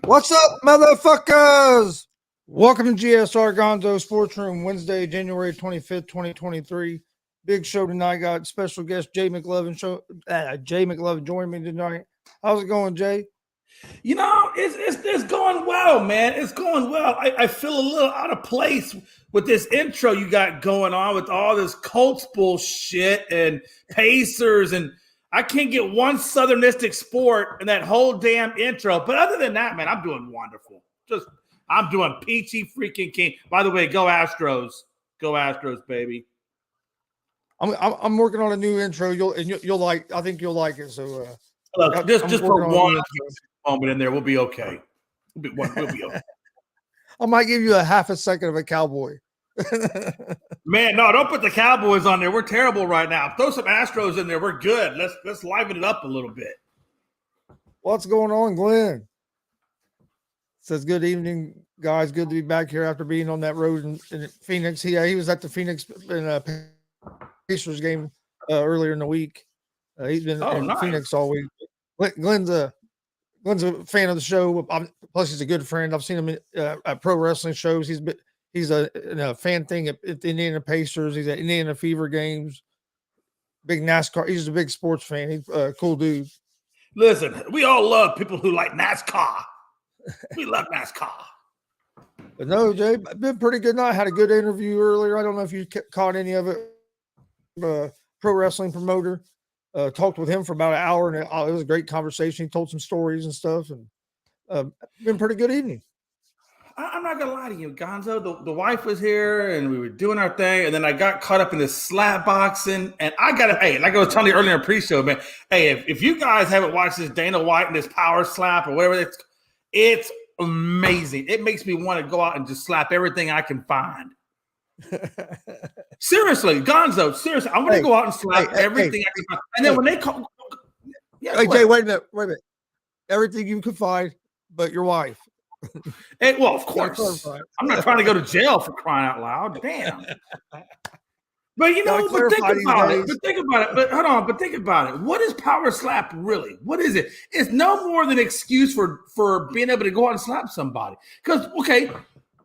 What's up, motherfuckers? Welcome to G.S.R. GonzoSportsRoom, Wednesday, January 25th, 2023. Big show tonight. Got special guest Jay McLovin. Jay McLovin joining me tonight. How's it going, Jay? You know, it's going well, man. It's going well. I feel a little out of place with this intro you got going on with all this Colts bullshit and Pacers, and I can't get one Southernistic sport in that whole damn intro. But other than that, man, I'm doing wonderful. I'm doing peachy freaking king. By the way, go Astros. Go Astros, baby. I'm working on a new intro. You'll like. I think you'll like it. So look, just for one moment in there, we'll be okay. We'll be okay. I might give you a half a second of a cowboy. Man, no, don't put the Cowboys on there. We're terrible right now. Throw some Astros in there. We're good. Let's liven it up a little bit. What's going on, Glenn? Says good evening, guys. Good to be back here after being on that road in Phoenix. He was at the Phoenix Pacers game earlier in the week. He's been in Phoenix all week. Glenn's a fan of the show. Plus, he's a good friend. I've seen him at pro wrestling shows. He's a fan thing at the Indiana Pacers. He's at Indiana Fever games. Big NASCAR. He's a big sports fan. He's a cool dude. Listen, we all love people who like NASCAR. We love NASCAR. But no, Jay, been pretty good night. Had a good interview earlier. I don't know if you caught any of it. Pro wrestling promoter. Talked with him for about an hour, and it was a great conversation. He told some stories and stuff, and been pretty good evening. I'm not gonna lie to you, Gonzo. The wife was here, and we were doing our thing, and then I got caught up in this slap boxing, and I gotta, hey, like I was telling you earlier in the pre-show, man. Hey, if you guys haven't watched this Dana White and this power slap or whatever, it's amazing. It makes me want to go out and just slap everything I can find. Seriously, Gonzo. Seriously, I'm gonna go out and slap everything I can find. And then when they call, Jay, wait a minute. Everything you can find, but your wife. Hey, well, of course. I'm not trying to go to jail for crying out loud. Damn. But you know, but think about it. But hold on, but think about it. What is power slap really? What is it? It's no more than an excuse for being able to go out and slap somebody. Because, okay,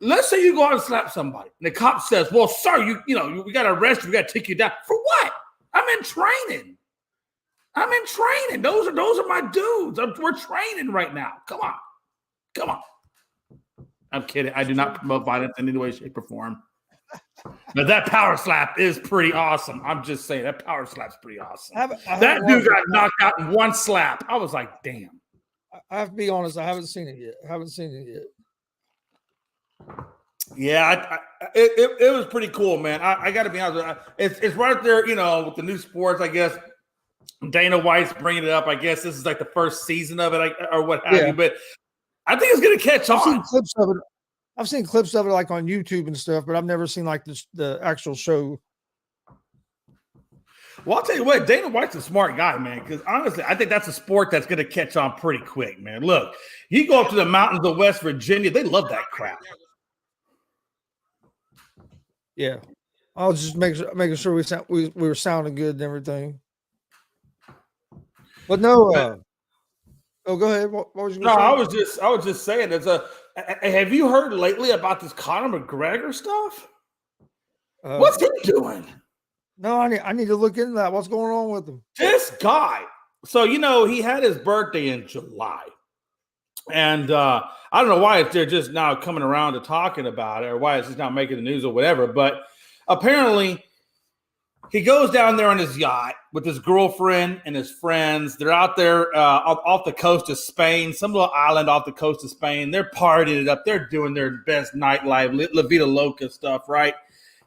let's say you go out and slap somebody, and the cop says, "Well, sir, you know, we got to arrest you. We got to take you down." For what? I'm in training. Those are my dudes. We're training right now. Come on. I'm kidding. I do not promote violence in any way, shape, or form. But that power slap is pretty awesome. I'm just saying that power slap's pretty awesome. That dude got knocked out in one slap. I was like, damn. I have to be honest. I haven't seen it yet. Yeah, it was pretty cool, man. I got to be honest with you. It's right there, you know, with the new sports, I guess. Dana White's bringing it up. I guess this is like the first season of it or what have you. But I think it's going to catch on. I've seen clips of it like on YouTube and stuff, but I've never seen like the actual show. Well, I'll tell you what, Dana White's a smart guy, man, because honestly, I think that's a sport that's going to catch on pretty quick, man. Look, you go up to the mountains of West Virginia, they love that crap. Yeah. I was just making sure we were sounding good and everything. But no, oh, go ahead. What was you going to say? I was just saying. Have you heard lately about this Conor McGregor stuff? What's he doing? No, I need to look into that. What's going on with him? This guy. So he had his birthday in July, and I don't know why they're just now coming around to talking about it, or why it's just not making the news or whatever. But apparently, he goes down there on his yacht with his girlfriend and his friends. They're out there off the coast of Spain, some little island off the coast of Spain. They're partying it up. They're doing their best nightlife, La Vida Loca stuff, right?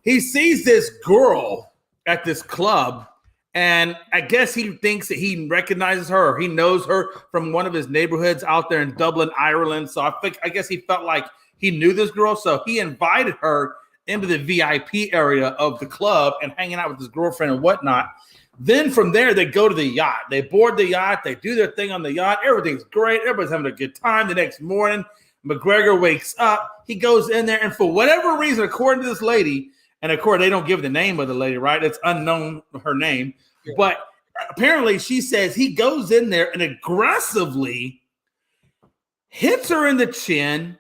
He sees this girl at this club, and I guess he thinks that he recognizes her or he knows her from one of his neighborhoods out there in Dublin, Ireland. So I guess he felt like he knew this girl. So he invited her into the VIP area of the club and hanging out with his girlfriend and whatnot. Then from there, they go to the yacht. They board the yacht. They do their thing on the yacht. Everything's great. Everybody's having a good time. The next morning, McGregor wakes up. He goes in there, and for whatever reason, according to this lady, and of course, they don't give the name of the lady, right? It's unknown, her name. Yeah. But apparently, she says he goes in there and aggressively hits her in the chin,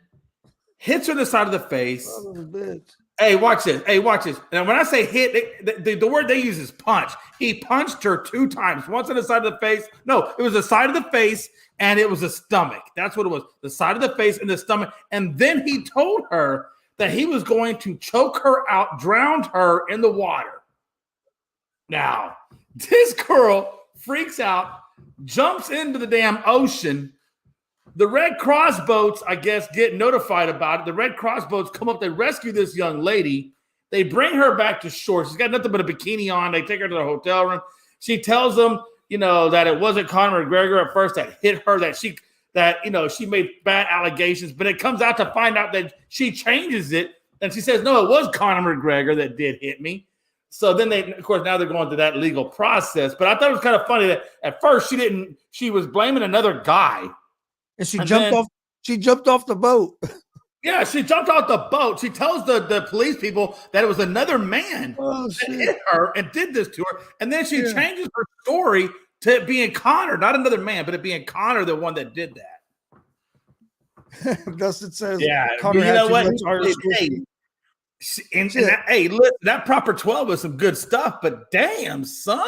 hits her in the side of the face. Son of a bitch. Hey, watch this. Hey, watch this. And when I say hit, the word they use is punch. He punched her 2 times. Once on the side of the face. No, it was the side of the face and it was the stomach. That's what it was. The side of the face and the stomach. And then he told her that he was going to choke her out, drown her in the water. Now, this girl freaks out, jumps into the damn ocean. The Red Cross boats, I guess, get notified about it. The Red Cross boats come up. They rescue this young lady. They bring her back to shore. She's got nothing but a bikini on. They take her to the hotel room. She tells them, that it wasn't Conor McGregor at first that hit her, that she made bad allegations. But it comes out to find out that she changes it. And she says, no, it was Conor McGregor that did hit me. So then now they're going through that legal process. But I thought it was kind of funny that at first she was blaming another guy. And she jumped off the boat. Yeah, she jumped off the boat. She tells the police people that it was another man that hit her and did this to her. And then she changes her story to it being Conor, not another man, but it being Conor, the one that did that. Dustin says, Conor, you know what? Hey, look, that proper 12 was some good stuff, but damn, son.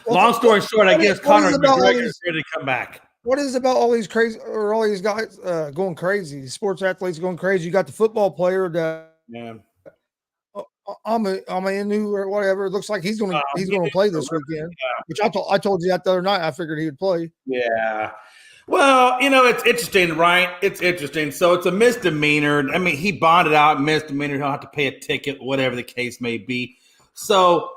Long story short, I guess Conor McGregor is ready to come back. What is about all these guys going crazy? Sports athletes going crazy. You got the football player that I'm into or whatever. It looks like he's going to play this weekend. Which I told you that the other night. I figured he would play. Yeah. Well, it's interesting, right? It's interesting. So it's a misdemeanor. I mean, he bonded out misdemeanor. He'll have to pay a ticket, whatever the case may be. So.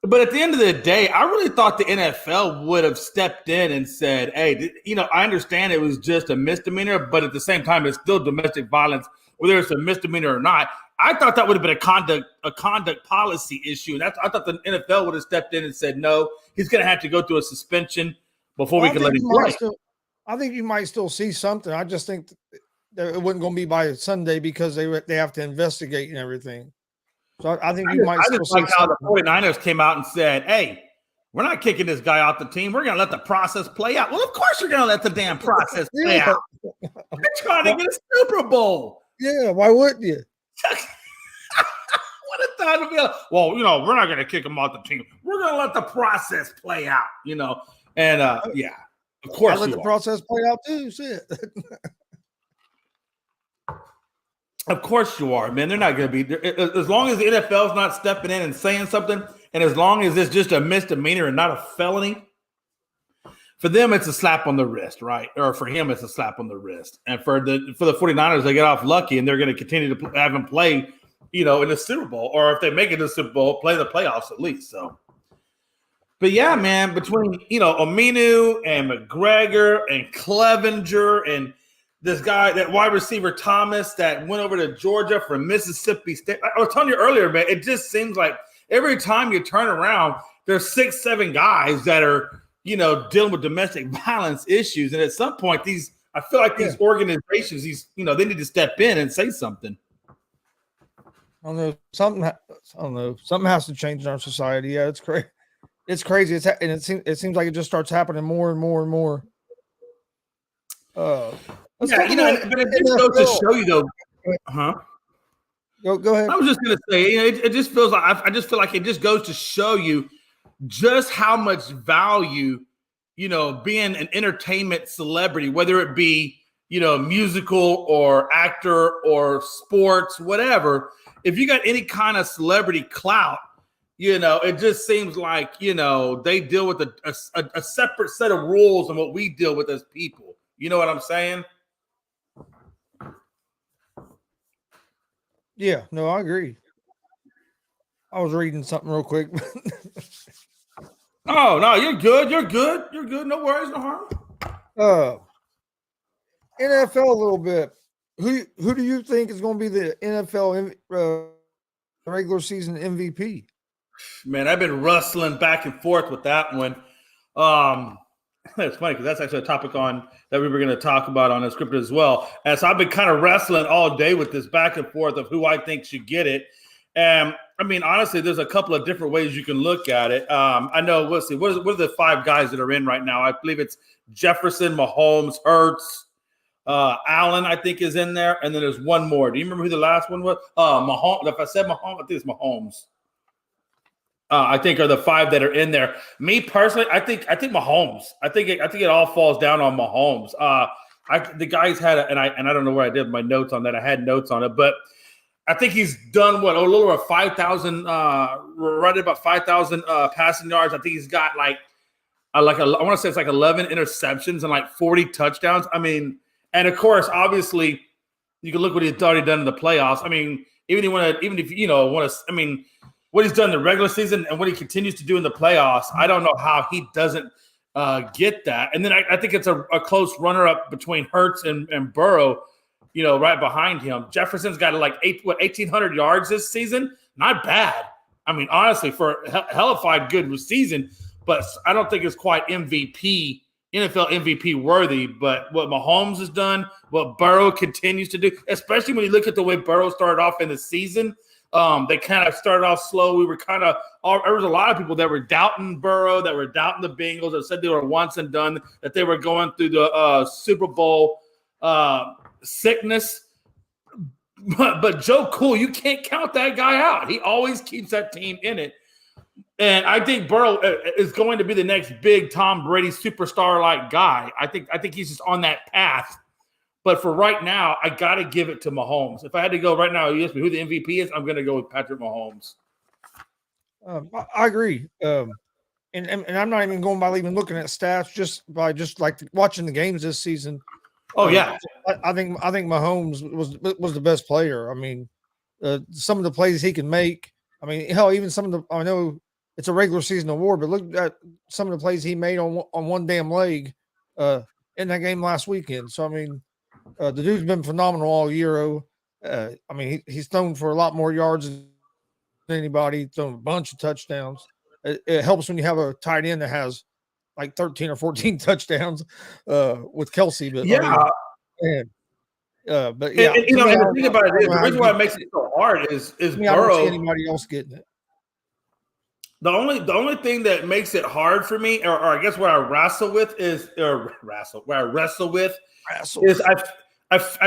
But at the end of the day, I really thought the NFL would have stepped in and said, hey, I understand it was just a misdemeanor, but at the same time, it's still domestic violence, whether it's a misdemeanor or not. I thought that would have been a conduct policy issue. And I thought the NFL would have stepped in and said, no, he's going to have to go through a suspension before we can let him play. I think you might still see something. I just think that it wasn't going to be by Sunday because they have to investigate and everything. So I think you might. I just like how the 49ers came out and said, hey, we're not kicking this guy off the team. We're going to let the process play out. Well, of course you're going to let the damn process play out. You're trying to get a Super Bowl. Yeah, why wouldn't you? What a time to be like, well, we're not going to kick him off the team. We're going to let the process play out, And, of course I let the process play out too. Shit. Of course you are, man. They're not going to be – as long as the NFL's not stepping in and saying something, and as long as it's just a misdemeanor and not a felony, for them it's a slap on the wrist, right? Or for him it's a slap on the wrist. And for the 49ers, they get off lucky, and they're going to continue to have him play, in the Super Bowl. Or if they make it to the Super Bowl, play the playoffs at least. So, but yeah, man, between, Aminu and McGregor and Clevenger and – this guy, that wide receiver Thomas that went over to Georgia from Mississippi State. I was telling you earlier, man, it just seems like every time you turn around, there's 6-7 guys that are, dealing with domestic violence issues. And at some point, I feel like these organizations, they need to step in and say something. I don't know. Something has to change in our society. Yeah, it's crazy. It's crazy. It seems like it just starts happening more and more and more. But it just goes to show you, though. Go ahead. I was just going to say, it just feels like I just feel like it just goes to show you just how much value, being an entertainment celebrity, whether it be, musical or actor or sports, whatever. If you got any kind of celebrity clout, it just seems like, they deal with a separate set of rules than what we deal with as people. You know what I'm saying? Yeah, no, I agree. I was reading something real quick. Oh, no, you're good. You're good. You're good. No worries, no harm. NFL a little bit. Who do you think is going to be the NFL regular season MVP? Man, I've been rustling back and forth with that one. It's funny because that's actually a topic that we were going to talk about on Unscripted as well. And so I've been kind of wrestling all day with this back and forth of who I think should get it. And I mean, honestly, there's a couple of different ways you can look at it. I know. Let's see. What are the 5 guys that are in right now? I believe it's Jefferson, Mahomes, Hurts, Allen. I think is in there, and then there's one more. Do you remember who the last one was? Mahomes. If I said Mahomes, I think it's Mahomes. I think are the 5 that are in there. Me personally, I think Mahomes. I think it all falls down on Mahomes. The guys had and I don't know where I did my notes on that. I had notes on it, but I think he's done a little over 5,000, right about 5,000 passing yards. I think he's got I want to say it's like 11 interceptions and like 40 touchdowns. I mean, and of course, obviously, you can look what he's already done in the playoffs. I mean, even if you want to, I mean, what he's done in the regular season and what he continues to do in the playoffs, I don't know how he doesn't get that. And then I think it's a close runner-up between Hurts and Burrow, right behind him. Jefferson's got 1,800 yards this season. Not bad. I mean, honestly, for a hellified good season, but I don't think it's quite NFL MVP worthy. But what Mahomes has done, what Burrow continues to do, especially when you look at the way Burrow started off in the season, they kind of started off slow. We were there was a lot of people that were doubting Burrow, that were doubting the Bengals, that said they were once and done, that they were going through the Super Bowl sickness. But Joe Cool, you can't count that guy out. He always keeps that team in it. And I think Burrow is going to be the next big Tom Brady superstar-like guy. I think he's just on that path. But for right now, I got to give it to Mahomes. If I had to go right now, you ask me who the MVP is, I'm going to go with Patrick Mahomes. I agree. And I'm not even going by even looking at stats, just by watching the games this season. Oh yeah, I think Mahomes was the best player. I mean, some of the plays he can make. I mean, hell, even I know it's a regular season award, but look at some of the plays he made on one damn leg in that game last weekend. So I mean, the dude's been phenomenal all year. I mean, he's thrown for a lot more yards than anybody. Thrown a bunch of touchdowns. It helps when you have a tight end that has like 13 or 14 touchdowns with Kelsey. But yeah. But yeah, and the thing about it is the reason why it makes it so hard is Burrow. I don't see anybody else getting it. The only thing that makes it hard for me, or I guess where I wrestle with is I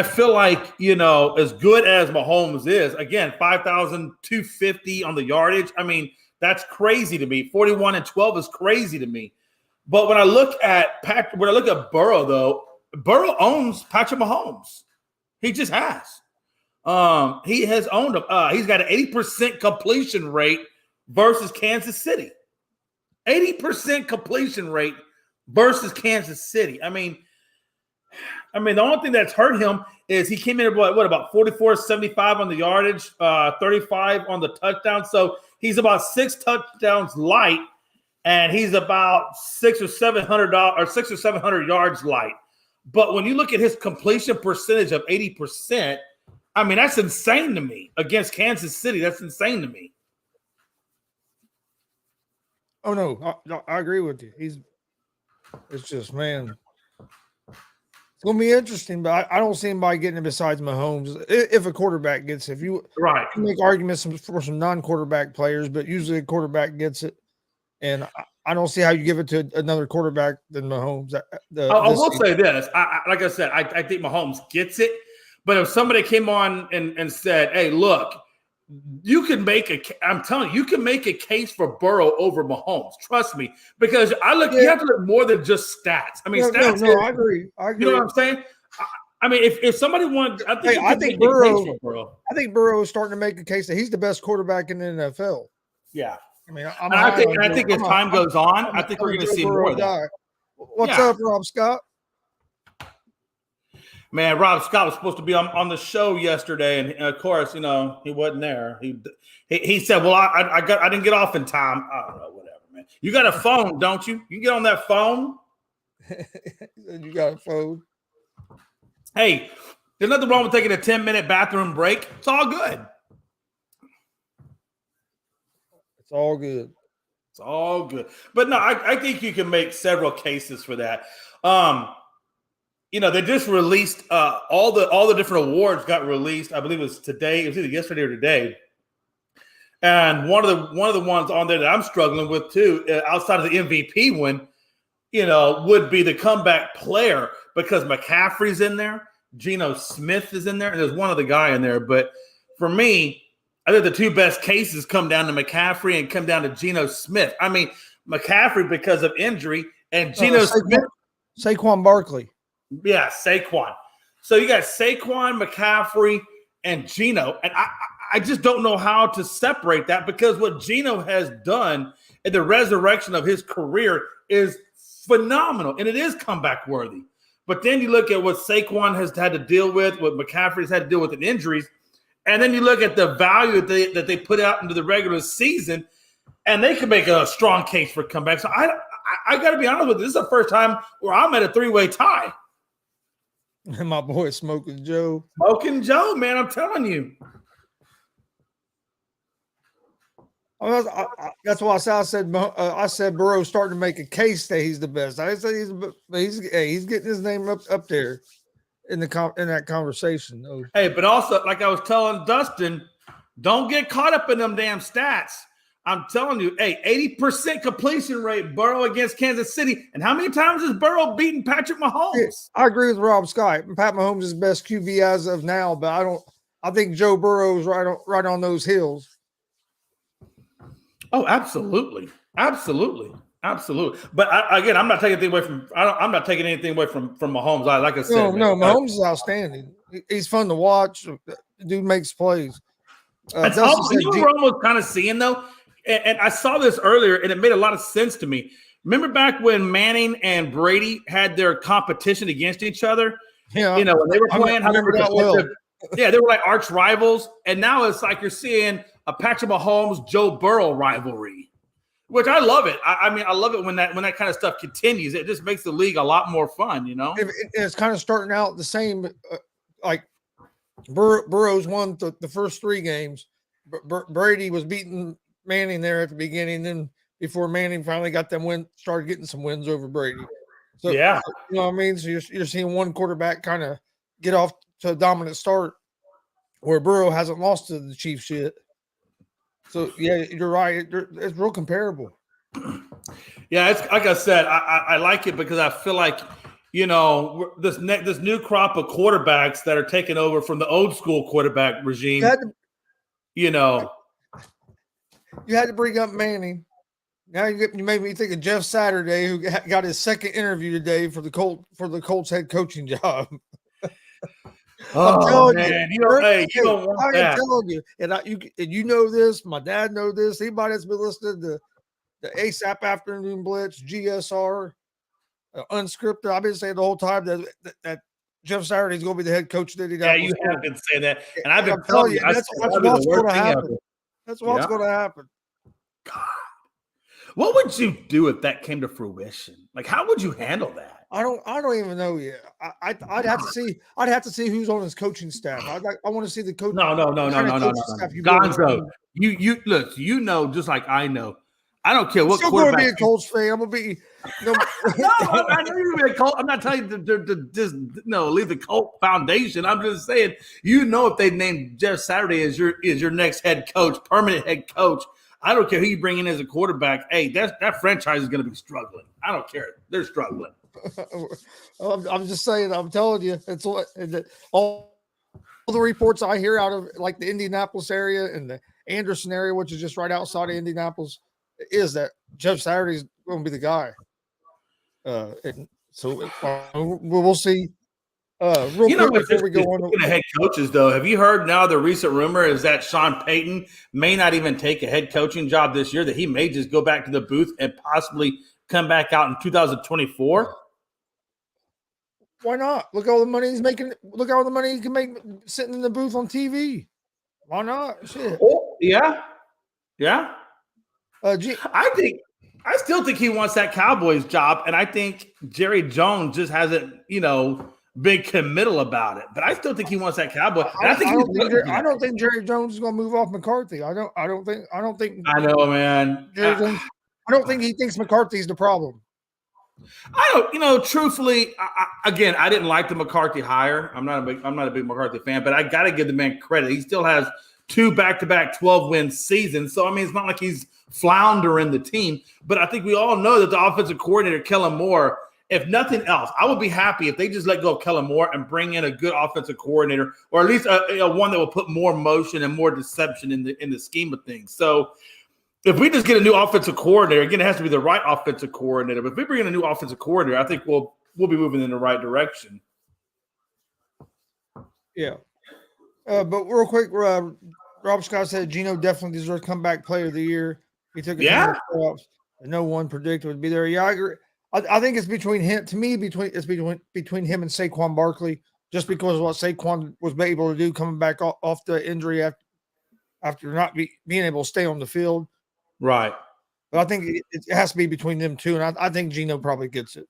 feel like, as good as Mahomes is, again, 5,250 on the yardage. I mean, that's crazy to me. 41-12 is crazy to me. But when I look at Burrow, though, Burrow owns Patrick Mahomes. He just has. He has owned him. He's got an 80% completion rate versus Kansas City. 80% completion rate versus Kansas City. I mean, the only thing that's hurt him is he came in at about 44-75 on the yardage, 35 on the touchdown. So he's about 6 touchdowns light, and he's about 600 or 700 yards light. But when you look at his completion percentage of 80%, I mean, that's insane to me against Kansas City. That's insane to me. Oh no, I agree with you. It's just, man, it's going to be interesting, but I don't see anybody getting it besides Mahomes. If a quarterback gets it, you make arguments for some non-quarterback players, but usually a quarterback gets it. And I don't see how you give it to another quarterback than Mahomes. I will say this. Like I said, I think Mahomes gets it. But if somebody came on and said, hey, look, you can make a case for Burrow over Mahomes. Trust me. Because you have to look more than just stats. I mean, stats. No, I agree. You know what I'm saying? I mean, if somebody wanted, I think Burrow. I think Burrow is starting to make a case that he's the best quarterback in the NFL. Yeah. I mean, I think as time goes on, I think we're going to see more of that. What's up, Rob Scott? Man, Rob Scott was supposed to be on the show yesterday, and of course, he wasn't there. He said, "Well, I didn't get off in time." I don't know, whatever, man. You got a phone, don't you? You can get on that phone. You got a phone. Hey, there's nothing wrong with taking a 10-minute bathroom break. It's all good. It's all good. It's all good. But no, I think you can make several cases for that. They just released all the different awards got released. I believe it was today. It was either yesterday or today. And one of the ones on there that I'm struggling with too, outside of the MVP one, would be the comeback player, because McCaffrey's in there, Geno Smith is in there, and there's one other guy in there. But for me, I think the two best cases come down to McCaffrey and come down to Geno Smith. I mean, McCaffrey because of injury, and Geno Smith. Saquon Barkley. Yeah, Saquon. So you got Saquon, McCaffrey, and Geno. And I just don't know how to separate that, because what Geno has done in the resurrection of his career is phenomenal, and it is comeback worthy. But then you look at what Saquon has had to deal with, what McCaffrey's had to deal with in injuries, and then you look at the value that they put out into the regular season, and they can make a strong case for comeback. So I got to be honest with you, this is the first time where I'm at a three-way tie. And my boy Smoking Joe. Smoking Joe, man, I'm telling you. That's why I said Burrow's starting to make a case that he's the best. I didn't say he's getting his name up there in that conversation. Though. Hey, but also, like I was telling Dustin, don't get caught up in them damn stats. I'm telling you, hey, 80% completion rate, Burrow against Kansas City. And how many times has Burrow beaten Patrick Mahomes? Yeah, I agree with Rob Scott. Pat Mahomes is the best QB as of now, but I think Joe Burrow's right on those hills. Oh, absolutely. Absolutely. Absolutely. But again, I'm not taking anything away from Mahomes. Like I said, no, Mahomes is outstanding. He's fun to watch. The dude makes plays. That's also, what we're almost kind of seeing though, and I saw this earlier, and it made a lot of sense to me. Remember back when Manning and Brady had their competition against each other? Yeah, when they were playing. I remember that well. Yeah, they were like arch rivals, and now it's like you're seeing a Patrick Mahomes, Joe Burrow rivalry, which I love it. I mean, I love it when that kind of stuff continues. It just makes the league a lot more fun, It's kind of starting out the same, like Burrow's won the first three games. Brady was beating Manning there at the beginning, then before Manning finally got started getting some wins over Brady. So yeah, you know what I mean. So you're seeing one quarterback kind of get off to a dominant start, where Burrow hasn't lost to the Chiefs yet. So yeah, you're right. It's real comparable. Yeah, it's like I said. I like it because I feel like this new crop of quarterbacks that are taking over from the old school quarterback regime. You had to bring up Manning. Now you made me think of Jeff Saturday, who got his second interview today for the Colts head coaching job. Oh man, you don't want that. I'm telling you, and you know this. My dad know this. Anybody that's been listening to the ASAP Afternoon Blitz, G.S.R, unscripted. I've been saying the whole time that Jeff Saturday is going to be the head coach of Indianapolis. Yeah, you have been saying that, and I've been telling you that's what's going to happen. That's what's going to happen. God, what would you do if that came to fruition? Like, how would you handle that? I don't even know yet. I'd have to see. I'd have to see who's on his coaching staff. I want to see the coach. No. Gonzo, you look. Just like I know. I don't care what quarterback. I'm going to be a Colts fan. I'm going to be. No, I know you're going to be a Colt. I'm not telling you to just leave the Colt foundation. I'm just saying, if they named Jeff Saturday as your next head coach, permanent head coach, I don't care who you bring in as a quarterback. Hey, that franchise is going to be struggling. I don't care. They're struggling. I'm just saying. I'm telling you, it's all the reports I hear out of like the Indianapolis area and the Anderson area, which is just right outside of Indianapolis, is that Jeff Saturday's going to be the guy. And so we'll see. Real quick before we go on to head coaches, though, have you heard now the recent rumor is that Sean Payton may not even take a head coaching job this year, that he may just go back to the booth and possibly come back out in 2024? Why not? Look at all the money he's making. Look at all the money he can make sitting in the booth on TV. Why not? Shit. Oh, yeah. I still think he wants that Cowboys job, and I think Jerry Jones just hasn't, been committal about it. But I still think he wants that Cowboy. I don't think Jerry Jones is going to move off McCarthy. I don't think. I know, man. Jerry Jones, I don't think he thinks McCarthy's the problem. I don't. Truthfully, I didn't like the McCarthy hire. I'm not a big McCarthy fan, but I got to give the man credit. He still has 2 back-to-back 12-win seasons. So, I mean, it's not like he's floundering the team. But I think we all know that the offensive coordinator, Kellen Moore, if nothing else, I would be happy if they just let go of Kellen Moore and bring in a good offensive coordinator, or at least a one that will put more motion and more deception in the scheme of things. So if we just get a new offensive coordinator, again, it has to be the right offensive coordinator. But if we bring in a new offensive coordinator, I think we'll be moving in the right direction. Yeah. But real quick, Rob Scott said Geno definitely deserves comeback player of the year. He took a team to the playoffs and no one predicted would be there. Yeah, I agree. I think it's between him. To me, between him and Saquon Barkley, just because of what Saquon was able to do coming back off the injury after not being able to stay on the field. Right. But I think it has to be between them two, and I think Geno probably gets it.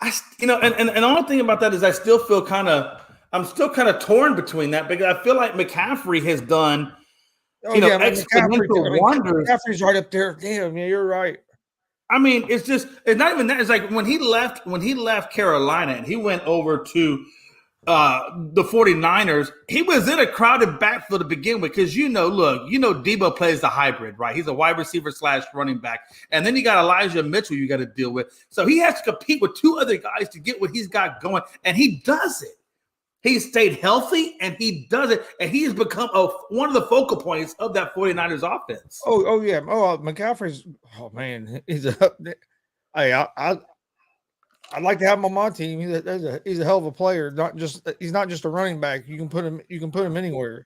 And the only thing about that is I'm still kind of torn between that, because I feel like McCaffrey has done exponential wonders. McCaffrey's right up there. Damn, yeah, you're right. I mean, it's not even that. It's like when he left Carolina and he went over to the 49ers, he was in a crowded backfield to begin with, because Debo plays the hybrid, right? He's a wide receiver / running back. And then you got Elijah Mitchell you got to deal with. So he has to compete with 2 other guys to get what he's got going, and he does it. He stayed healthy, and he does it, and he has become one of the focal points of that 49ers offense. Oh yeah. McCaffrey's. Oh man, he's I'd like to have him on my team. He's a hell of a player. He's not just a running back. You can put him anywhere.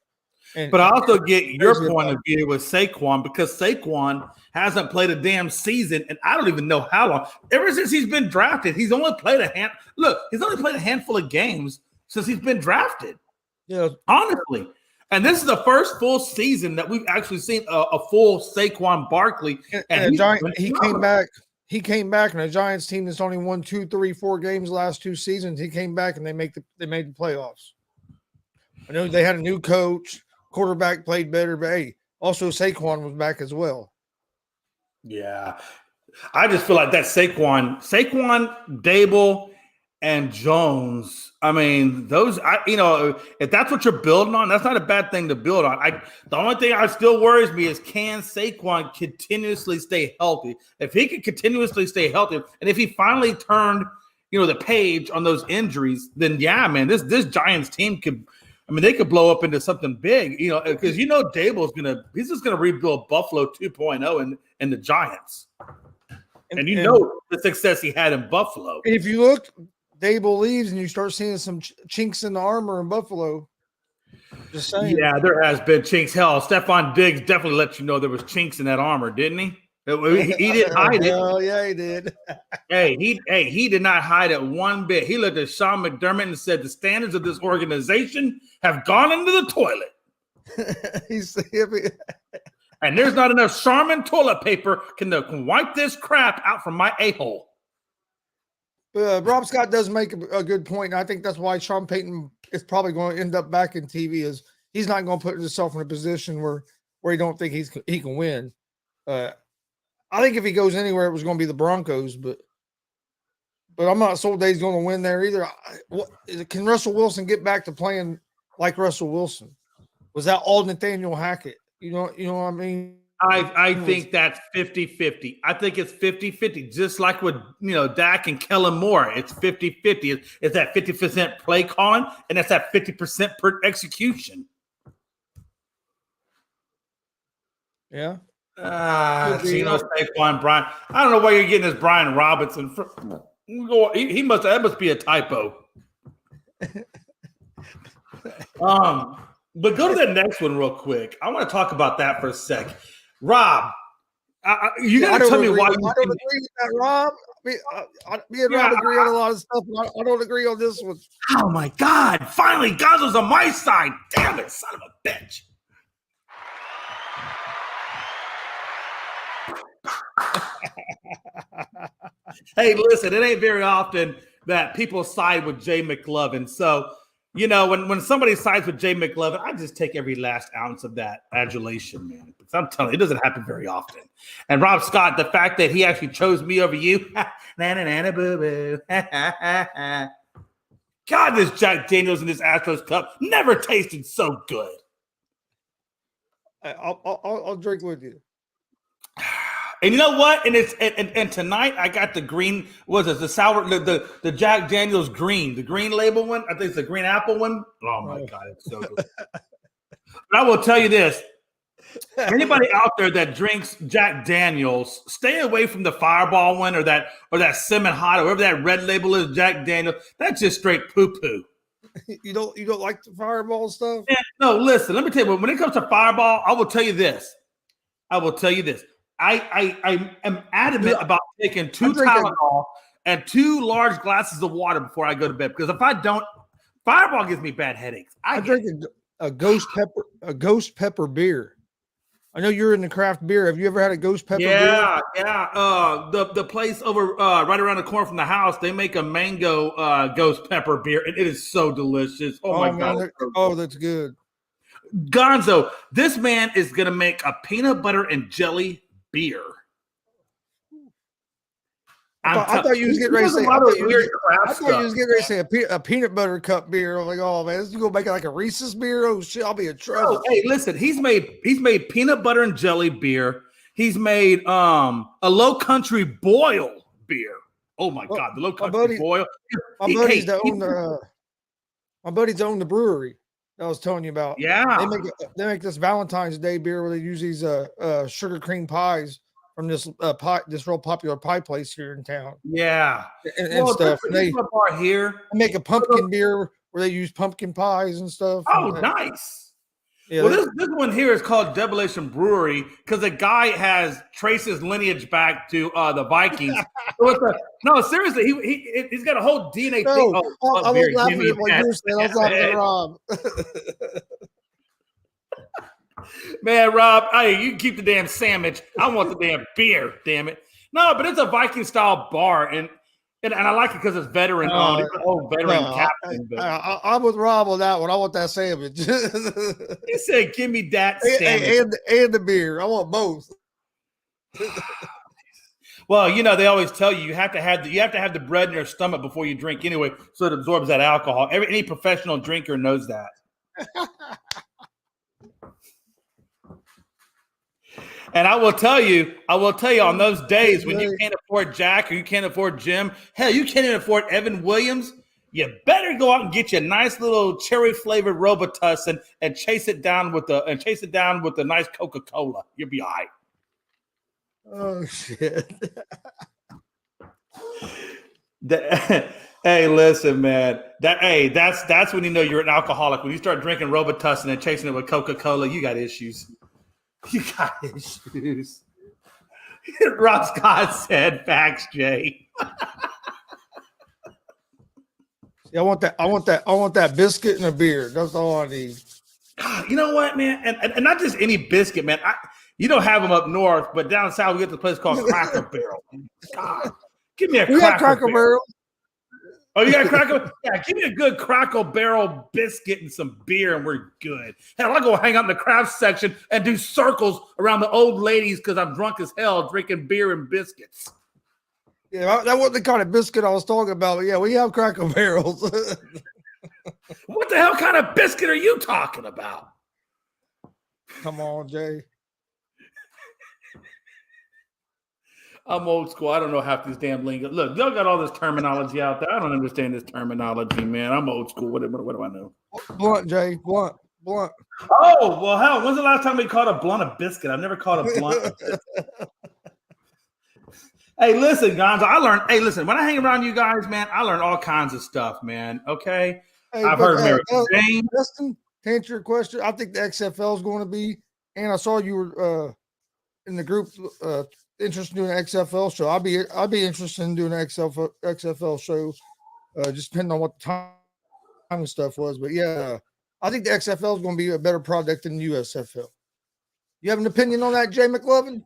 But I also get your point of view with Saquon, because Saquon hasn't played a damn season, and I don't even know how long. Ever since he's been drafted, he's only played a handful of games since he's been drafted. Yeah, honestly. And this is the first full season that we've actually seen a full Saquon Barkley. And he came back. He came back, and a Giants team that's only won 2, 3, 4 games the last 2 seasons. He came back, and they made the playoffs. I know they had a new coach, quarterback played better, but hey, also Saquon was back as well. Yeah, I just feel like that Saquon, Dable, and Jones. I mean, those. If that's what you're building on, that's not a bad thing to build on. The only thing that still worries me is, can Saquon continuously stay healthy? If he could continuously stay healthy, and if he finally turned, the page on those injuries, then yeah, man, this Giants team could. I mean, they could blow up into something big, because he's just gonna rebuild Buffalo 2.0 in the Giants, and the success he had in Buffalo. And if you look, Dable leaves, and you start seeing some chinks in the armor in Buffalo. Just saying. Yeah, there has been chinks. Hell, Stephon Diggs definitely let you know there was chinks in that armor, didn't he? He didn't hide it. Oh yeah, he did. He did not hide it one bit. He looked at Sean McDermott and said, "The standards of this organization have gone into the toilet." And there's not enough Charmin toilet paper can wipe this crap out from my a-hole. Rob Scott does make a good point, and I think that's why Sean Payton is probably going to end up back in TV. Is he's not going to put himself in a position where he don't think he can win. I think if he goes anywhere, it was going to be the Broncos, but I'm not sold that he's going to win there either. Can Russell Wilson get back to playing like Russell Wilson? Was that all Nathaniel Hackett? You know what I mean? I think that's 50-50. I think it's 50-50, just like with Dak and Kellen Moore. It's 50-50. It's that 50% play calling, and that's that 50% per execution. Yeah. Saquon, Brian. I don't know why you're getting this Brian Robinson. That must be a typo. But go to the next one real quick. I want to talk about that for a sec. Rob, you got to tell me why. I don't agree with that, Rob. Me and Rob agree on a lot of stuff. I don't agree on this one. Oh my God! Finally, Gonzo's on my side. Damn it, son of a bitch! Hey, listen, it ain't very often that people side with Jay McClellan. So, when somebody sides with Jay McClellan, I just take every last ounce of that adulation, man. Because I'm telling you, it doesn't happen very often. And Rob Scott, the fact that he actually chose me over you, na na na boo boo. God, this Jack Daniels in this Astros cup never tasted so good. I'll drink with you. And you know what? And tonight I got the green. Was it the sour? The Jack Daniels green, the green label one. I think it's the green apple one. Oh my God, it's so good. But I will tell you this: anybody out there that drinks Jack Daniels, stay away from the Fireball one or that Cinnamon Hot or whatever that red label is. Jack Daniels. That's just straight poo poo. You don't like the Fireball stuff? Man, no, listen. Let me tell you. When it comes to Fireball, I will tell you this. I am adamant about taking 2 Tylenol and 2 large glasses of water before I go to bed, because if I don't, Fireball gives me bad headaches. I drink a ghost pepper beer. I know you're in the craft beer. Have you ever had a ghost pepper beer? Yeah. The place over right around the corner from the house, they make a mango ghost pepper beer, and it is so delicious. Oh my God. That's good. Gonzo, this man is gonna make a peanut butter and jelly beer. I thought you was getting ready to say. I thought you was getting ready to say a peanut butter cup beer. I'm like, oh man, you gonna make it like a Reese's beer? Oh shit, I'll be in trouble. Oh, hey, listen, he's made peanut butter and jelly beer. He's made a Low Country Boil beer. Oh my God, the Low Country Boil. My buddies own the brewery I was telling you about. Yeah, they make this Valentine's Day beer where they use these sugar cream pies from this real popular pie place here in town. Yeah, and stuff. And they make a pumpkin beer where they use pumpkin pies and stuff. Oh, nice. Yeah, well, this one here is called Debilation Brewery because the guy traces lineage back to the Vikings. No, seriously, he's got a whole DNA thing. I was laughing at what you said. I was laughing at Rob. Man, Rob, hey, you can keep the damn sandwich. I want the damn beer, damn it. No, but it's a Viking style bar, and I like it because it's veteran owned. It's an old veteran captain. I'm with Rob on that one. I want that sandwich. He said, "Give me that sandwich and the beer. I want both." Well, they always tell you have to have the bread in your stomach before you drink anyway, so it absorbs that alcohol. Any professional drinker knows that. And I will tell you on those days when you can't afford Jack or you can't afford Jim, hell, you can't even afford Evan Williams, you better go out and get you a nice little cherry flavored Robitussin and chase it down with a nice Coca-Cola. You'll be all right. Oh shit. Hey, listen, man. That's when you know you're an alcoholic. When you start drinking Robitussin and chasing it with Coca-Cola, you got issues. You got issues. Rob Scott said, "Facts, Jay." I want that biscuit and a beer. That's all I need. You know what, man? And not just any biscuit, man. You don't have them up north, but down south we get this place called Cracker Barrel. God, give me a Cracker Barrel. Oh, you got Cracker? Yeah, give me a good Cracker Barrel biscuit and some beer, and we're good. Hell, I'll go hang out in the craft section and do circles around the old ladies because I'm drunk as hell drinking beer and biscuits. Yeah, that wasn't the kind of biscuit I was talking about. But yeah, we have Cracker Barrels. What the hell kind of biscuit are you talking about? Come on, Jay. I'm old school. I don't know half these damn lingo. Look, y'all got all this terminology out there. I don't understand this terminology, man. I'm old school. What do I know? Blunt, Jay. Blunt. Oh, well, hell, when's the last time we called a blunt a biscuit? I've never called a blunt a biscuit. Hey, listen, Gonzo, when I hang around you guys, man, I learn all kinds of stuff, man. Okay? Hey, I've heard Mary Jane. Justin, to answer your question, I think the XFL is going to be, and I saw you were in the group interested in doing an XFL show. I'd be interested in doing an XFL show, just depending on what the time and stuff was. But yeah, I think the XFL is going to be a better product than the USFL. You have an opinion on that, Jay McLovin?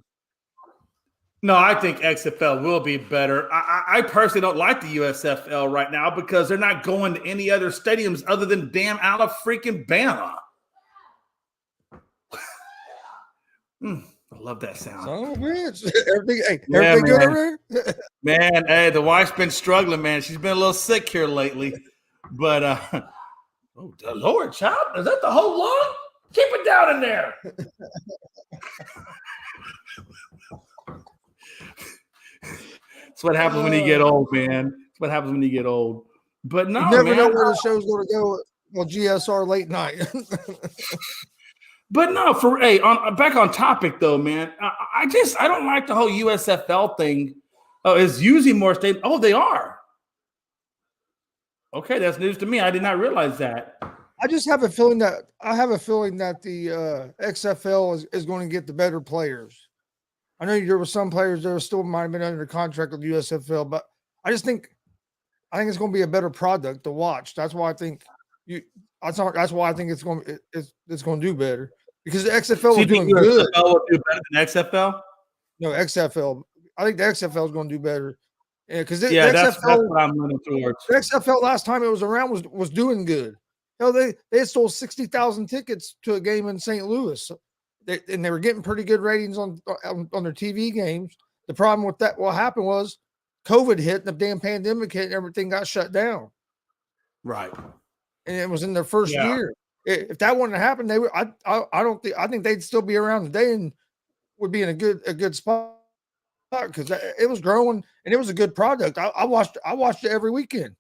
No, I think XFL will be better. I personally don't like the USFL right now because they're not going to any other stadiums other than damn Alabama. I love that sound. Oh, bitch. Everything good over there? Man, hey, the wife's been struggling, man. She's been a little sick here lately. But oh, the Lord, child, is that the whole log? Keep it down in there. That's what happens when you get old, man. That's what happens when you get old. But no, you never man. know where the show's going to go. Well, GSR late night. But no, back on topic though, man. I don't like the whole USFL thing. Oh, is using more states. Oh, they are. Okay, that's news to me. I did not realize that. I just have a feeling that the XFL is going to get the better players. I know there were some players that still might have been under contract with the USFL, but I think it's going to be a better product to watch. That's why I think it's going to do better because the XFL is doing good. XFL will do better than XFL. No, XFL. I think the XFL is going to do better. Yeah, because the XFL, that's what I'm running towards. The XFL last time it was around was doing good. They had sold 60,000 tickets to a game in St. Louis, and they were getting pretty good ratings on their TV games. The problem with that, what happened was, COVID hit, and the damn pandemic hit, and everything got shut down. Right, and it was in their first year. If that wouldn't have happened, they would. I think they'd still be around today and would be in a good spot because it was growing and it was a good product. I watched it every weekend,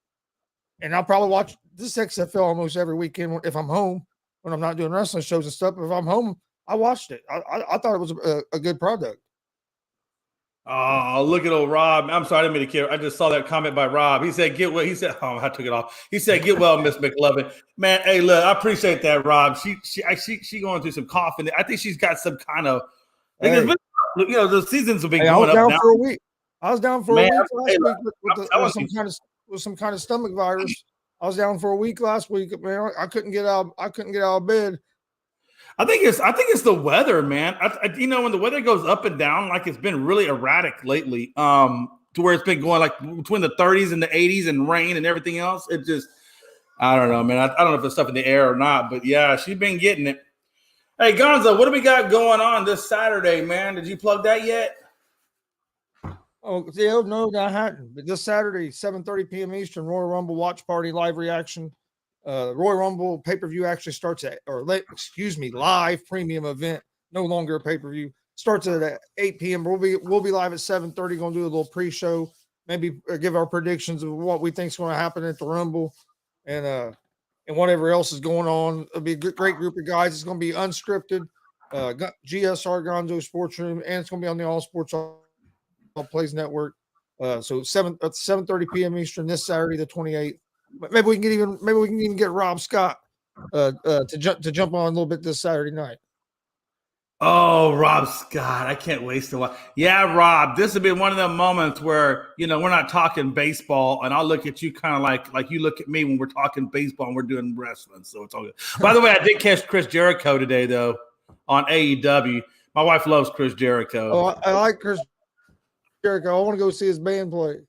and I'll probably watch this XFL almost every weekend if I'm home when I'm not doing wrestling shows and stuff. If I'm home, I watched it. I thought it was a good product. Oh, look at old Rob. I'm sorry, I didn't mean to care. I just saw that comment by Rob. He said, get well. He said, oh, I took it off. He said, get well, Miss McLovin. Man, hey, look, I appreciate that, Rob. She going through some coughing. I think she's got some kind of the seasons have been going up now. I was down for a week last week with some kind of stomach virus. I was down for a week last week. Man, I couldn't get out of bed. I think it's the weather, man. When the weather goes up and down, like it's been really erratic lately, to where it's been going like between the 30s and the 80s and rain and everything else. It just, I don't know, man. I don't know if it's stuff in the air or not, but yeah, she's been getting it. Hey, Gonzo, what do we got going on this Saturday, man? Did you plug that yet? Oh, yeah, no, I hadn't. But this Saturday, 7:30 p.m. Eastern, Royal Rumble watch party live reaction. Royal Rumble pay-per-view actually starts live premium event, no longer a pay-per-view. Starts at 8 p.m. We'll be live at 7:30. Going to do a little pre-show, maybe give our predictions of what we think is going to happen at the Rumble, and whatever else is going on. It'll be a great group of guys. It's going to be unscripted. G.S.R. GonzoSportsRoom, and it's going to be on the All Sports All Plays Network. So 7:30 p.m. Eastern this Saturday, the 28th. Maybe we can even get Rob Scott to jump on a little bit this Saturday night. Oh, Rob Scott. I can't waste a while. Yeah, Rob, this has been one of them moments where, we're not talking baseball, and I'll look at you kind of like you look at me when we're talking baseball and we're doing wrestling. So it's all good. By the way, I did catch Chris Jericho today, though, on AEW. My wife loves Chris Jericho. Oh, I like Chris Jericho. I want to go see his band play.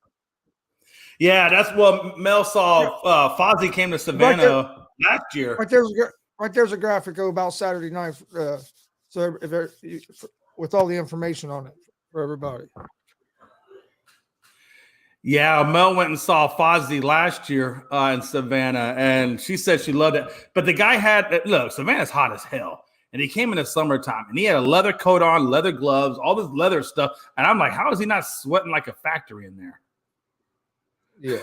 Yeah, that's what Mel saw. Fozzy came to Savannah last year. Right there's a graphic about Saturday night. So with all the information on it for everybody. Yeah, Mel went and saw Fozzy last year in Savannah, and she said she loved it. But the guy Savannah's hot as hell. And he came in the summertime, and he had a leather coat on, leather gloves, all this leather stuff. And I'm like, how is he not sweating like a factory in there? Yeah.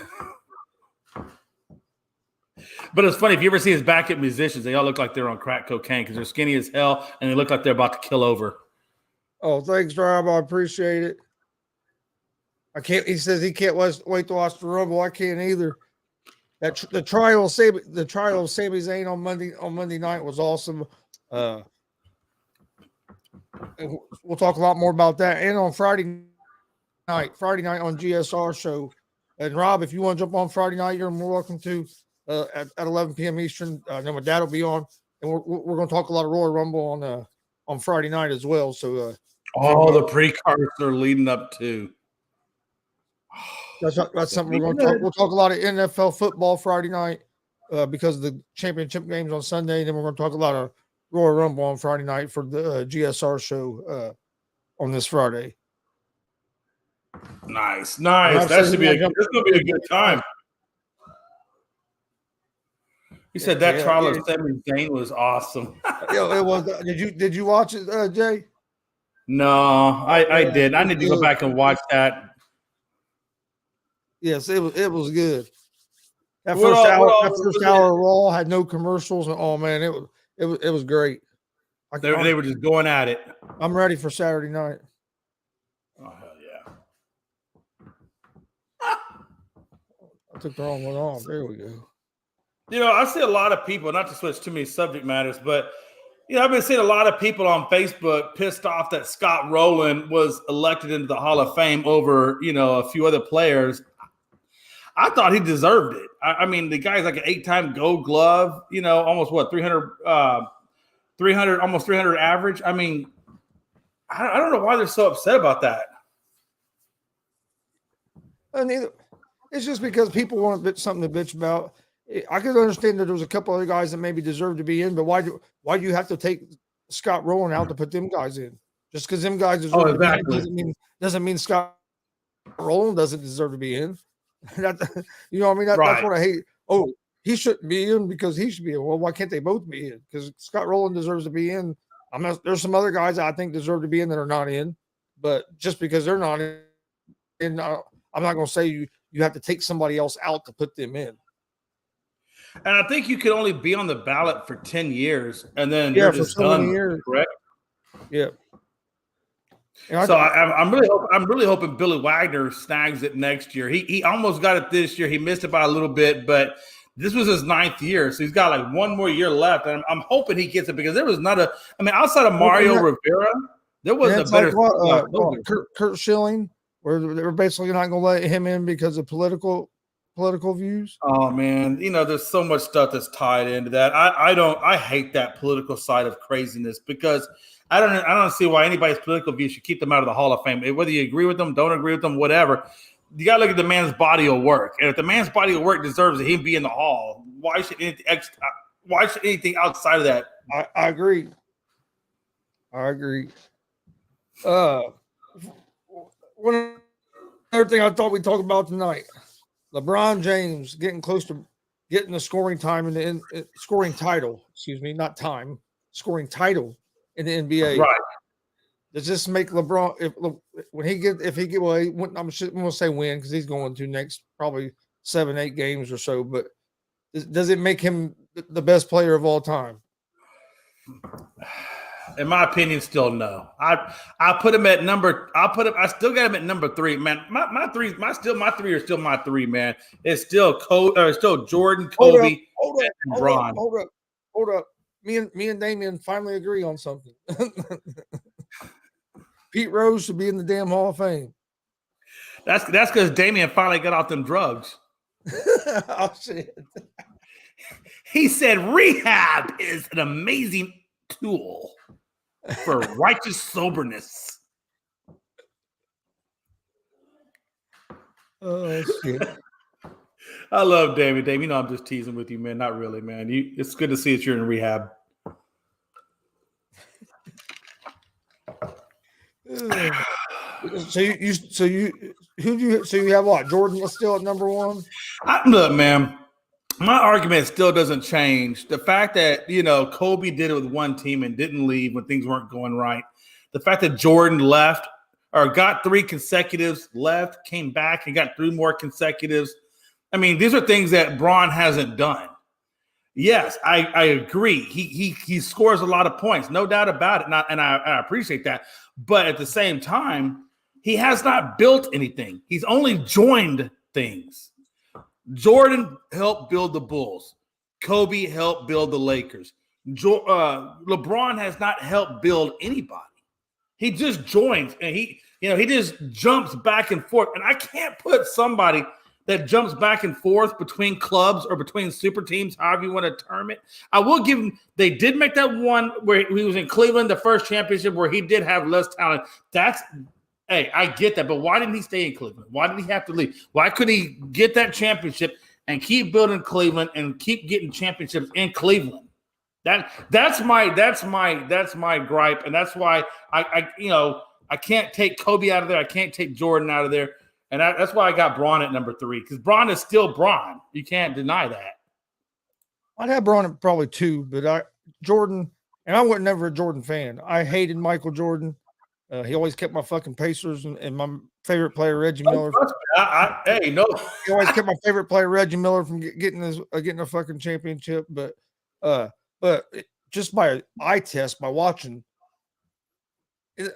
But it's funny, if you ever see his backup musicians, they all look like they're on crack cocaine because they're skinny as hell and they look like they're about to kill over. Oh, thanks, Rob. I appreciate it. He says he can't wait to watch the Rumble. I can't either. The trial of Sami Zayn on Monday night was awesome. And we'll talk a lot more about that. And on Friday night on G.S.R. show. And Rob, if you want to jump on Friday night, you're more welcome to at 11 p.m. Eastern. Then my dad will be on, and we're going to talk a lot of Royal Rumble on Friday night as well. So the pre-cards are leading up to. That's something we're going to talk. We'll talk a lot of NFL football Friday night because of the championship games on Sunday. And then we're going to talk a lot of Royal Rumble on Friday night for the GSR show on this Friday. Nice. That's going to be a good time. You said that trial of it, Sami Zayn was awesome. it was. Did you watch it, Jay? No, I Yeah, did. I need to go back and watch that. Yes, it was good. That What first all? What hour, all that was first it? hour of Raw had no commercials. Oh man, it was great. They were just going at it. I'm ready for Saturday night. Oh hell yeah! I took the wrong one off. There we go. You know, I see a lot of people, not to switch too many subject matters, but I've been seeing a lot of people on Facebook pissed off that Scott Rowland was elected into the Hall of Fame over, a few other players. I thought he deserved it. I mean, the guy's like an 8-time Gold Glove, almost 300, almost 300 average. I mean, I don't know why they're so upset about that. And it's just because people want something to bitch about. I could understand that there was a couple other guys that maybe deserve to be in, but why do you have to take Scott Rowland out to put them guys in? Just because them guys deserve to be in doesn't mean Scott Rowland doesn't deserve to be in. That's what I hate. Oh, he shouldn't be in because he should be in. Well, why can't they both be in? Because Scott Rowland deserves to be in. There's some other guys I think deserve to be in that are not in, but just because they're not in, I'm not going to say you have to take somebody else out to put them in. And I think you could only be on the ballot for 10 years, and then you're just done. Correct? Yeah. So I'm really hoping Billy Wagner snags it next year. He almost got it this year. He missed it by a little bit, but this was his 9th year, so he's got like one more year left. And I'm hoping he gets it because there was outside of Mario Rivera, there wasn't a better. Kurt Schilling, where they're basically not going to let him in because of political views. Oh man, there's so much stuff that's tied into that. I hate that political side of craziness because I don't see why anybody's political views should keep them out of the Hall of Fame. Whether you agree with them, don't agree with them, whatever, you gotta look at the man's body of work. And if the man's body of work deserves it, he'd be in the Hall. Why should anything outside of that? I agree. One other thing I thought we'd talk about tonight. LeBron James getting close to getting the scoring title in the NBA. Right. Does this make LeBron I'm going to say win because he's going to next probably 7-8 games or so, but does it make him the best player of all time? In my opinion, still no. I put him at number. I still got him at number 3, man. My three are still my 3, man. It's still still Jordan, Kobe, and LeBron. Hold up. Me and Damian finally agree on something. Pete Rose should be in the damn Hall of Fame. That's because Damian finally got off them drugs. Oh shit. He said rehab is an amazing tool for righteous soberness. Oh shit. I love Damian. Damian, I'm just teasing with you, man. Not really, man. It's good to see that you're in rehab. So you have what? Jordan still at number 1? Look, man. My argument still doesn't change. The fact that, Kobe did it with one team and didn't leave when things weren't going right. The fact that Jordan left or got 3 consecutives, left, came back and got 3 more consecutives. I mean, these are things that Bron hasn't done. Yes, I agree. He scores a lot of points, no doubt about it. And I appreciate that. But at the same time, he has not built anything. He's only joined things. Jordan helped build the Bulls. Kobe helped build the Lakers. LeBron has not helped build anybody. He just joins and he just jumps back and forth. And I can't put somebody that jumps back and forth between clubs or between super teams, however you want to term it. I will give him, they did make that one where he was in Cleveland, the first championship where he did have less talent. Hey, I get that, but why didn't he stay in Cleveland? Why did he have to leave? Why couldn't he get that championship and keep building Cleveland and keep getting championships in Cleveland? That's my gripe, and that's why I can't take Kobe out of there. I can't take Jordan out of there, and that's why I got Bron at number 3 because Bron is still Bron. You can't deny that. I'd have Braun probably 2, but Jordan, and I wasn't never a Jordan fan. I hated Michael Jordan. He always kept my fucking Pacers and my favorite player Reggie Miller. Hey, no, He always kept my favorite player Reggie Miller from getting a fucking championship. But just by eye test, by watching,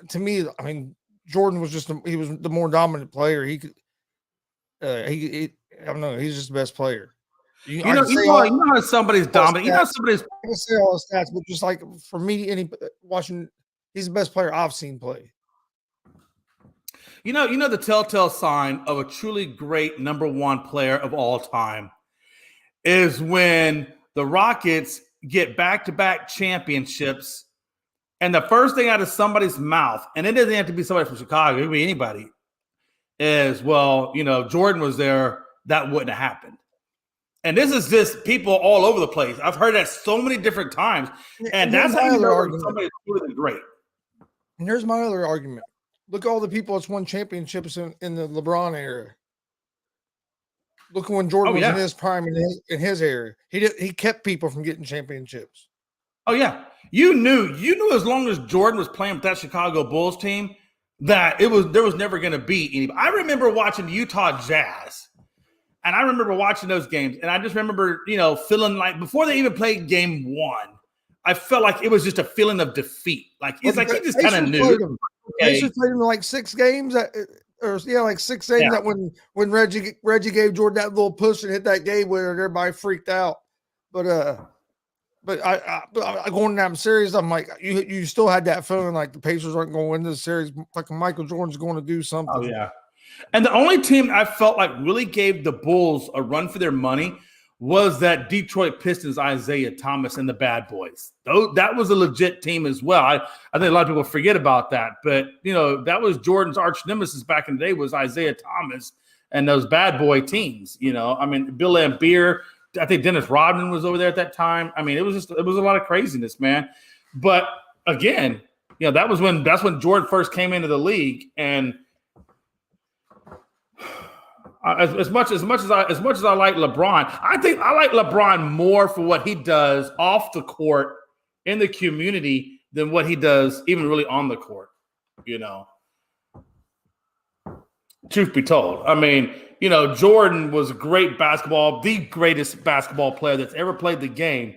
to me, I mean, Jordan was he was the more dominant player. He could, I don't know, he's just the best player. You know how somebody's dominant. You know, somebody's. I can say all the stats, but just like for me, watching, he's the best player I've seen play. You know the telltale sign of a truly great number 1 player of all time is when the Rockets get back-to-back championships, and the first thing out of somebody's mouth, and it doesn't have to be somebody from Chicago, it could be anybody, is, well, Jordan was there, that wouldn't have happened. And this is just people all over the place. I've heard that so many different times, and that's how you know somebody's really great. And here's my other argument. Look at all the people that's won championships in the LeBron era. Look at when Jordan was in his prime in his era. He kept people from getting championships. Oh yeah, you knew as long as Jordan was playing with that Chicago Bulls team that there was never going to be anybody. I remember watching the Utah Jazz, and I remember watching those games, and I just remember feeling like before they even played game 1, I felt like it was just a feeling of defeat. Like it's like he just kind of knew. They just played him like 6 games, like 6 games. That when Reggie gave Jordan that little push and hit that game winner, everybody freaked out. But I going down series, I'm like, you still had that feeling like the Pacers aren't going to win this series. Fucking Michael Jordan's going to do something. Oh yeah, and the only team I felt like really gave the Bulls a run for their money was that Detroit Pistons, Isaiah Thomas and the Bad Boys. That was a legit team as well. I think a lot of people forget about that. But, that was Jordan's arch nemesis back in the day was Isaiah Thomas and those Bad Boy teams. I mean, Bill Laimbeer, I think Dennis Rodman was over there at that time. I mean, it was a lot of craziness, man. But, again, that's when Jordan first came into the league. And as much as I like LeBron, I think I like LeBron more for what he does off the court in the community than what he does even really on the court. Truth be told, I mean, Jordan was the greatest basketball player that's ever played the game.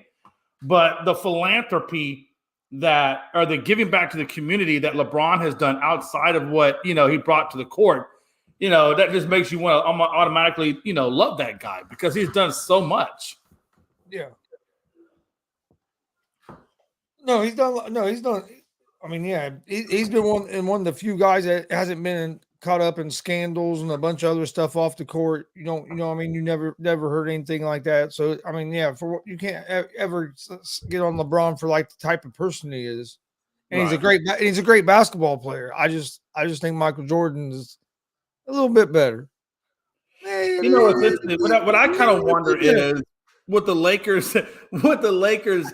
But the philanthropy or the giving back to the community that LeBron has done outside of what he brought to the court. That just makes you want to automatically, love that guy because he's done so much. Yeah. No, he's done. I mean, yeah, he's been one of the few guys that hasn't been caught up in scandals and a bunch of other stuff off the court. I mean, you never heard anything like that. So, I mean, yeah, you can't ever get on LeBron for like the type of person he is. And right. He's a great basketball player. I just think Michael Jordan is a little bit better. What I kind of wonder is with the Lakers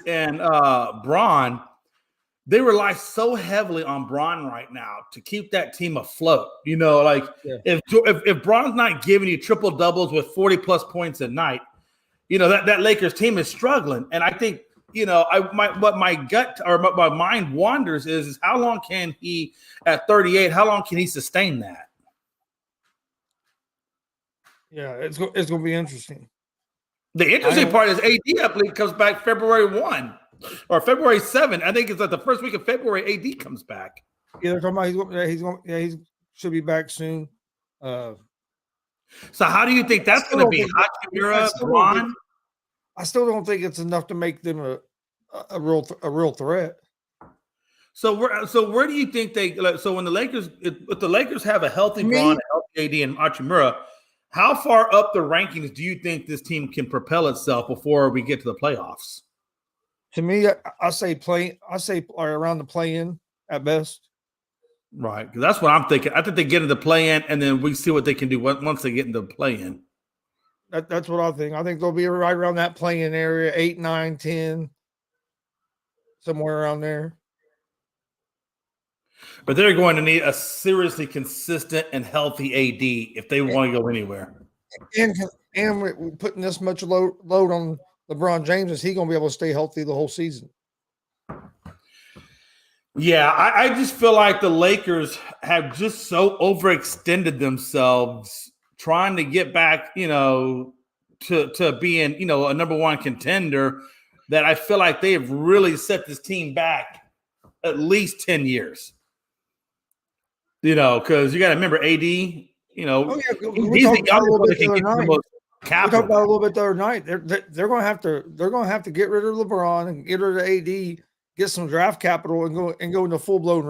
and Bron, they rely so heavily on Bron right now to keep that team afloat. If Bron's not giving you triple doubles with 40+ points a night, that Lakers team is struggling. And I think what my gut or my mind wanders is how long can he at 38? How long can he sustain that? Yeah, it's going to be interesting. The interesting part is AD, I believe, comes back February 1 or February 7. I think it's like the first week of February. AD comes back. Yeah, they're talking about he should be back soon. So how do you think that's going to be? Hachimura, Bron? I still don't think it's enough to make them a real threat. So where do you think so when the Lakers, if the Lakers have a healthy Bron, a healthy AD, and Hachimura, how far up the rankings do you think this team can propel itself before we get to the playoffs? To me, I say around the play-in at best. Right, because that's what I'm thinking. I think they get into the play-in, and then we see what they can do once they get into the play-in. That's what I think. I think they'll be right around that play-in area, 8, 9, 10, somewhere around there. But they're going to need a seriously consistent and healthy AD if they want to go anywhere. And we're putting this much load on LeBron James, is he going to be able to stay healthy the whole season? Yeah, I just feel like the Lakers have just so overextended themselves trying to get back, to being, a number one contender, that I feel like they've really set this team back at least 10 years. Because you got to remember AD, he's the youngest one that can get the most capital. We talked about a little bit the other night. They're going to have to get rid of LeBron and get rid of AD, get some draft capital, and go into full blown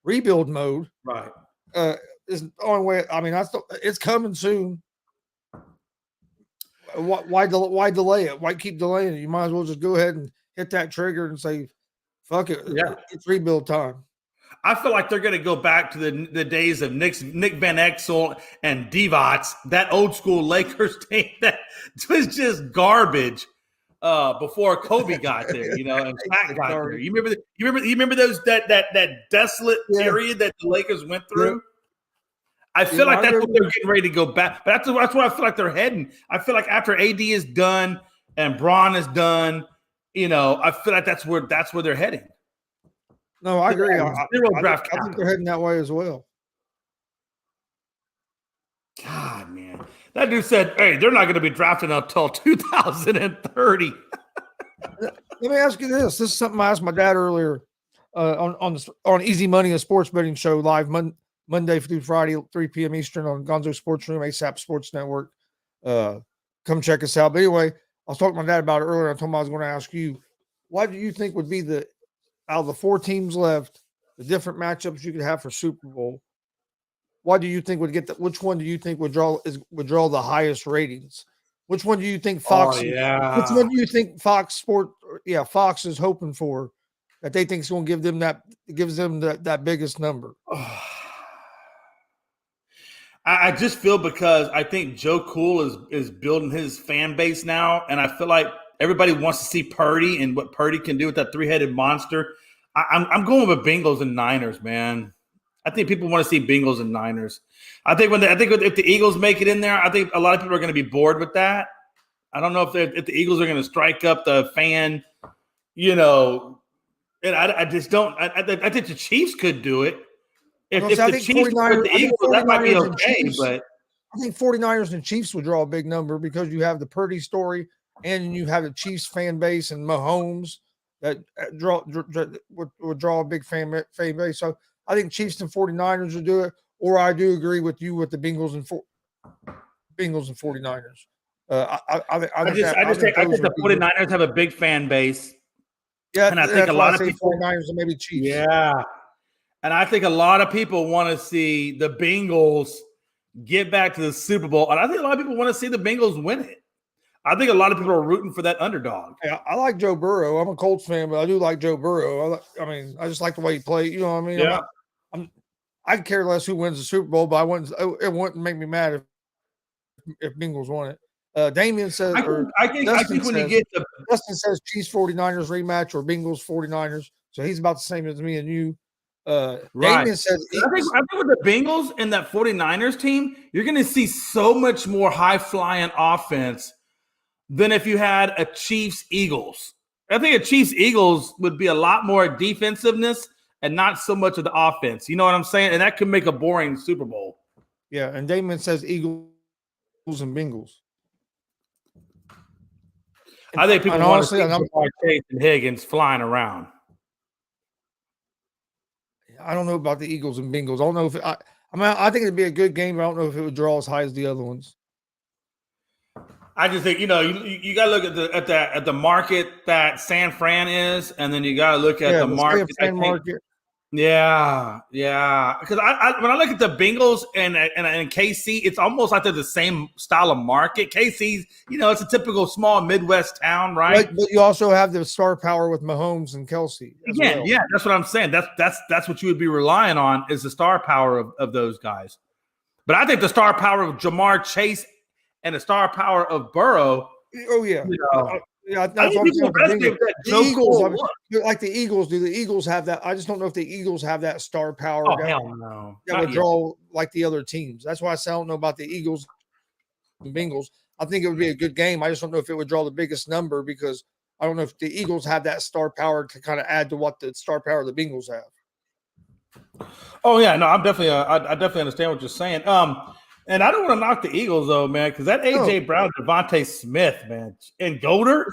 rebuild mode. Right. Is the only way. I mean, it's coming soon. Why delay it? Why keep delaying it? You might as well just go ahead and hit that trigger and say, "Fuck it, it's rebuild time." I feel like they're going to go back to the days of Nick Van Exel and Divac, that old school Lakers team that was just garbage before Kobe got there, and Shaq got there. You remember those that desolate period that the Lakers went through? Yeah. I feel like that's what they're getting ready to go back. But that's where I feel like they're heading. I feel like after AD is done and Bron is done, I feel like that's where they're heading. No, I agree. I think they're heading that way as well. God, man. That dude said, hey, they're not going to be drafted until 2030. Let me ask you this. This is something I asked my dad earlier on Easy Money, a sports betting show, live Monday through Friday, 3 p.m. Eastern on GonzoSportsRoom, ASAP Sports Network. Come check us out. But anyway, I was talking to my dad about it earlier. I told him I was going to ask you, what do you think would be out of the 4 teams left, the different matchups you could have for Super Bowl? What do you think would get which one do you think would draw the highest ratings? Which one do you think Fox? Which one do you think Fox is hoping for that they think is going to give them that biggest number? I just feel because I think Joe Cool is building his fan base now, and I feel like everybody wants to see Purdy and what Purdy can do with that 3-headed monster. I'm going with Bengals and Niners, man. I think people want to see Bengals and Niners. I think if the Eagles make it in there, I think a lot of people are going to be bored with that. I don't know if the Eagles are going to strike up the fan, and I just don't. I think the Chiefs could do it. If the Chiefs with the Eagles, that might be okay. But I think 49ers and Chiefs would draw a big number because you have the Purdy story and you have the Chiefs fan base and Mahomes that would draw a big fan base. So I think Chiefs and 49ers will do it, or I do agree with you with the Bengals and 49ers. I think the 49ers have a big fan base. Yeah, and I think a lot of people 49ers and maybe Chiefs. Yeah. And I think a lot of people want to see the Bengals get back to the Super Bowl. And I think a lot of people want to see the Bengals win it. I think a lot of people are rooting for that underdog. Yeah, I like Joe Burrow. I'm a Colts fan, but I do like Joe Burrow. I just like the way he plays. You know what I mean? Yeah. I care less who wins the Super Bowl, but it wouldn't make me mad if Bengals won it. Damian says, I think when you get the Dustin says Chiefs 49ers rematch or Bengals 49ers. So he's about the same as me and you. Right. Damian says, I think with the Bengals and that 49ers team, you're going to see so much more high-flying offense than if you had a Chiefs-Eagles. I think a Chiefs-Eagles would be a lot more defensiveness and not so much of the offense. You know what I'm saying? And that could make a boring Super Bowl. Yeah, and Damon says Eagles and Bengals. I think people want to see Chase and Higgins flying around. I don't know about the Eagles and Bengals. I don't know if I think it'd be a good game, but I don't know if it would draw as high as the other ones. I just think you got to look at the market that San Fran is, and then you got to look at the market. San Fran market. Yeah. Because when I look at the Bengals and KC, it's almost like they're the same style of market. KC's, it's a typical small Midwest town, right? But you also have the star power with Mahomes and Kelsey. Yeah, that's what I'm saying. That's what you would be relying on is the star power of those guys. But I think the star power of Jamar Chase and the star power of Burrow. Oh yeah. That's what I'm saying. The Eagles, like the Eagles, do the Eagles have that? I just don't know if the Eagles have that star power. Oh, hell no. That would draw like the other teams. That's why I don't know about the Eagles and Bengals. I think it would be a good game. I just don't know if it would draw the biggest number because I don't know if the Eagles have that star power to kind of add to what the star power the Bengals have. Oh yeah, no, I'm definitely I definitely understand what you're saying. And I don't want to knock the Eagles though, man, because that AJ Brown, Devontae Smith, man, and Golder.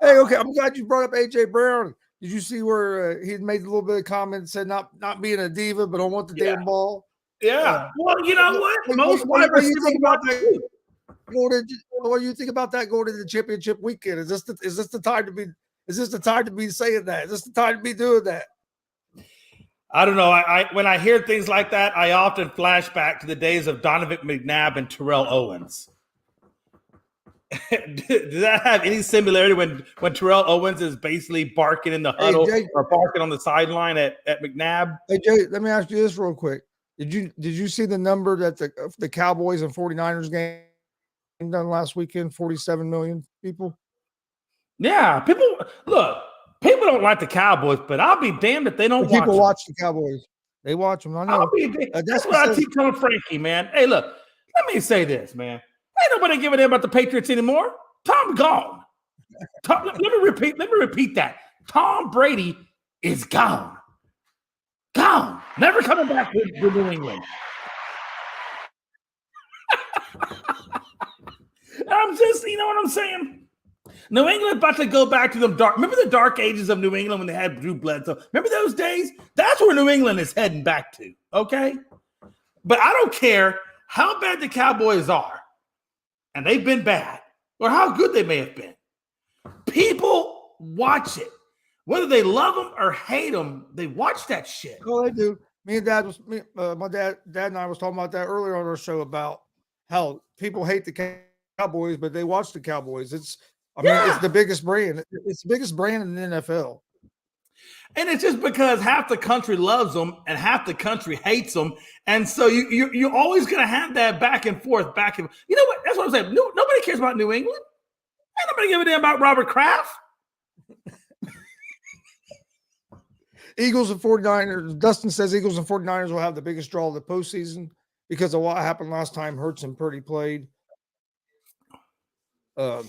Hey, okay, I'm glad you brought up AJ Brown. Did you see where he made a little bit of comment, said not being a diva, but I want the damn ball? Yeah. Well, you know what? Most wide what do you receivers think about that? What do you think about that going to the championship weekend? Is this the time to be? Is this the time to be saying that? Is this the time to be doing that? I don't know. I when I hear things like that, I often flash back to the days of Donovan McNabb and Terrell Owens. Does that have any similarity when Terrell Owens is basically barking in the huddle or barking on the sideline at McNabb? Hey, Jay, let me ask you this real quick. Did you see the number that the Cowboys and 49ers game done last weekend? 47 million people. Yeah, people don't like the Cowboys, but I'll be damned if they don't watch people watch the Cowboys. They watch them. I know. That's what I keep telling Frankie, man. Hey, look, let me say this, man. Ain't nobody giving a damn about the Patriots anymore. Tom gone. Let me repeat that. Tom Brady is gone. Gone. Never coming back to New England. I'm just, you know what I'm saying? New England about to go back to them dark. Remember the dark ages of New England when they had Drew Bledsoe? Remember those days? That's where New England is heading back to. Okay? But I don't care how bad the Cowboys are, and they've been bad, or how good they may have been. People watch it. Whether they love them or hate them, they watch that shit. Oh, they do. My dad and I was talking about that earlier on our show about how people hate the Cowboys, but they watch the Cowboys. It's the biggest brand. It's the biggest brand in the NFL. And it's just because half the country loves them and half the country hates them. And so you're always going to have that back and forth. You know what? That's what I'm saying. Nobody cares about New England. Ain't nobody give a damn about Robert Kraft. Eagles and 49ers. Dustin says Eagles and 49ers will have the biggest draw of the postseason because of what happened last time Hurts and Purdy played. I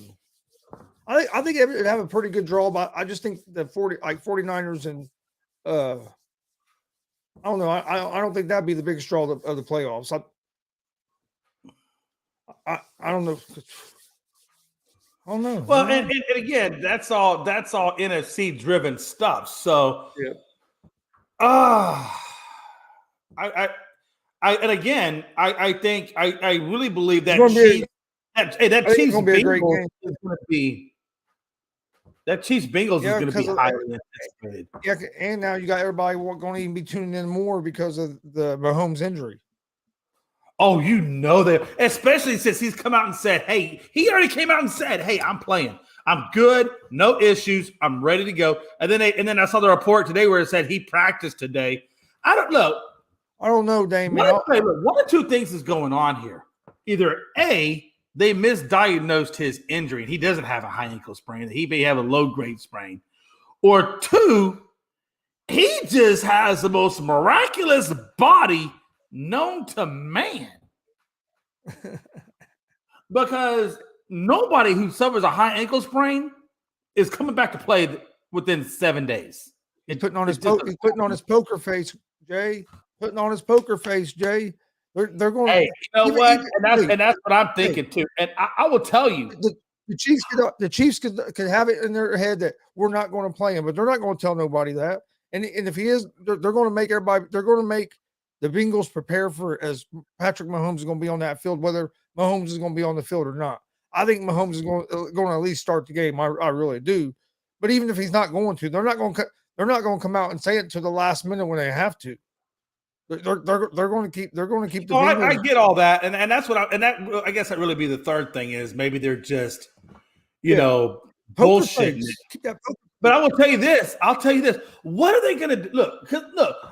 think it would have a pretty good draw, but I just think the 49ers and I don't know. I don't think that'd be the biggest draw of the playoffs. I don't know. I don't know. Well, and again, that's all NFC driven stuff. So, yeah. I think I really believe that Chiefs Bengals is going to be. That Chiefs Bengals is going to be highly anticipated. Yeah, and now you got everybody going to even be tuning in more because of the Mahomes injury. Oh, you know that, especially since he's come out and said, "Hey," he already came out and said, "Hey, I'm playing. I'm good. No issues. I'm ready to go." And then I saw the report today where it said he practiced today. I don't know, Damon. One or two things is going on here. Either A, they misdiagnosed his injury, and he doesn't have a high ankle sprain. He may have a low-grade sprain. Or two, he just has the most miraculous body known to man. Because nobody who suffers a high ankle sprain is coming back to play within 7 days. He's putting on his poker face, Jay. Putting on his poker face, Jay. They're going. Hey, you know what? And that's what I'm thinking too. And I will tell you, the Chiefs could have it in their head that we're not going to play him, but they're not going to tell nobody that. And if he is, they're going to make everybody. They're going to make the Bengals prepare for as Patrick Mahomes is going to be on that field, whether Mahomes is going to be on the field or not. I think Mahomes is going to at least start the game. I really do. But even if he's not going to, they're not going to come out and say it to the last minute when they have to. They're going to keep the. Oh, I get all that, and that's what I guess that really be the third thing is maybe they're just bullshitting. But I will tell you this. What are they going to do? Look,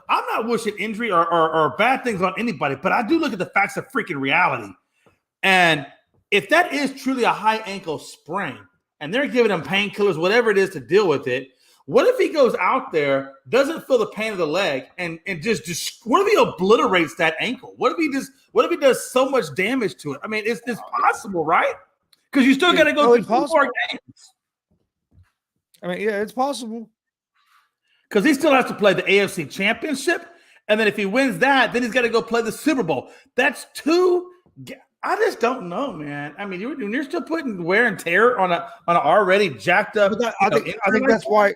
I'm not wishing injury or bad things on anybody, but I do look at the facts of freaking reality. And if that is truly a high ankle sprain, and they're giving him painkillers, whatever it is to deal with it. What if he goes out there, doesn't feel the pain of the leg, and just what if he obliterates that ankle? What if he does so much damage to it? I mean, it's possible, right? because you still got to go through 2 more games. I mean, yeah, it's possible. Because he still has to play the AFC Championship. And then if he wins that, then he's got to go play the Super Bowl. That's 2. I just don't know, man. I mean, you're still putting wear and tear on an already jacked up. I think that's why.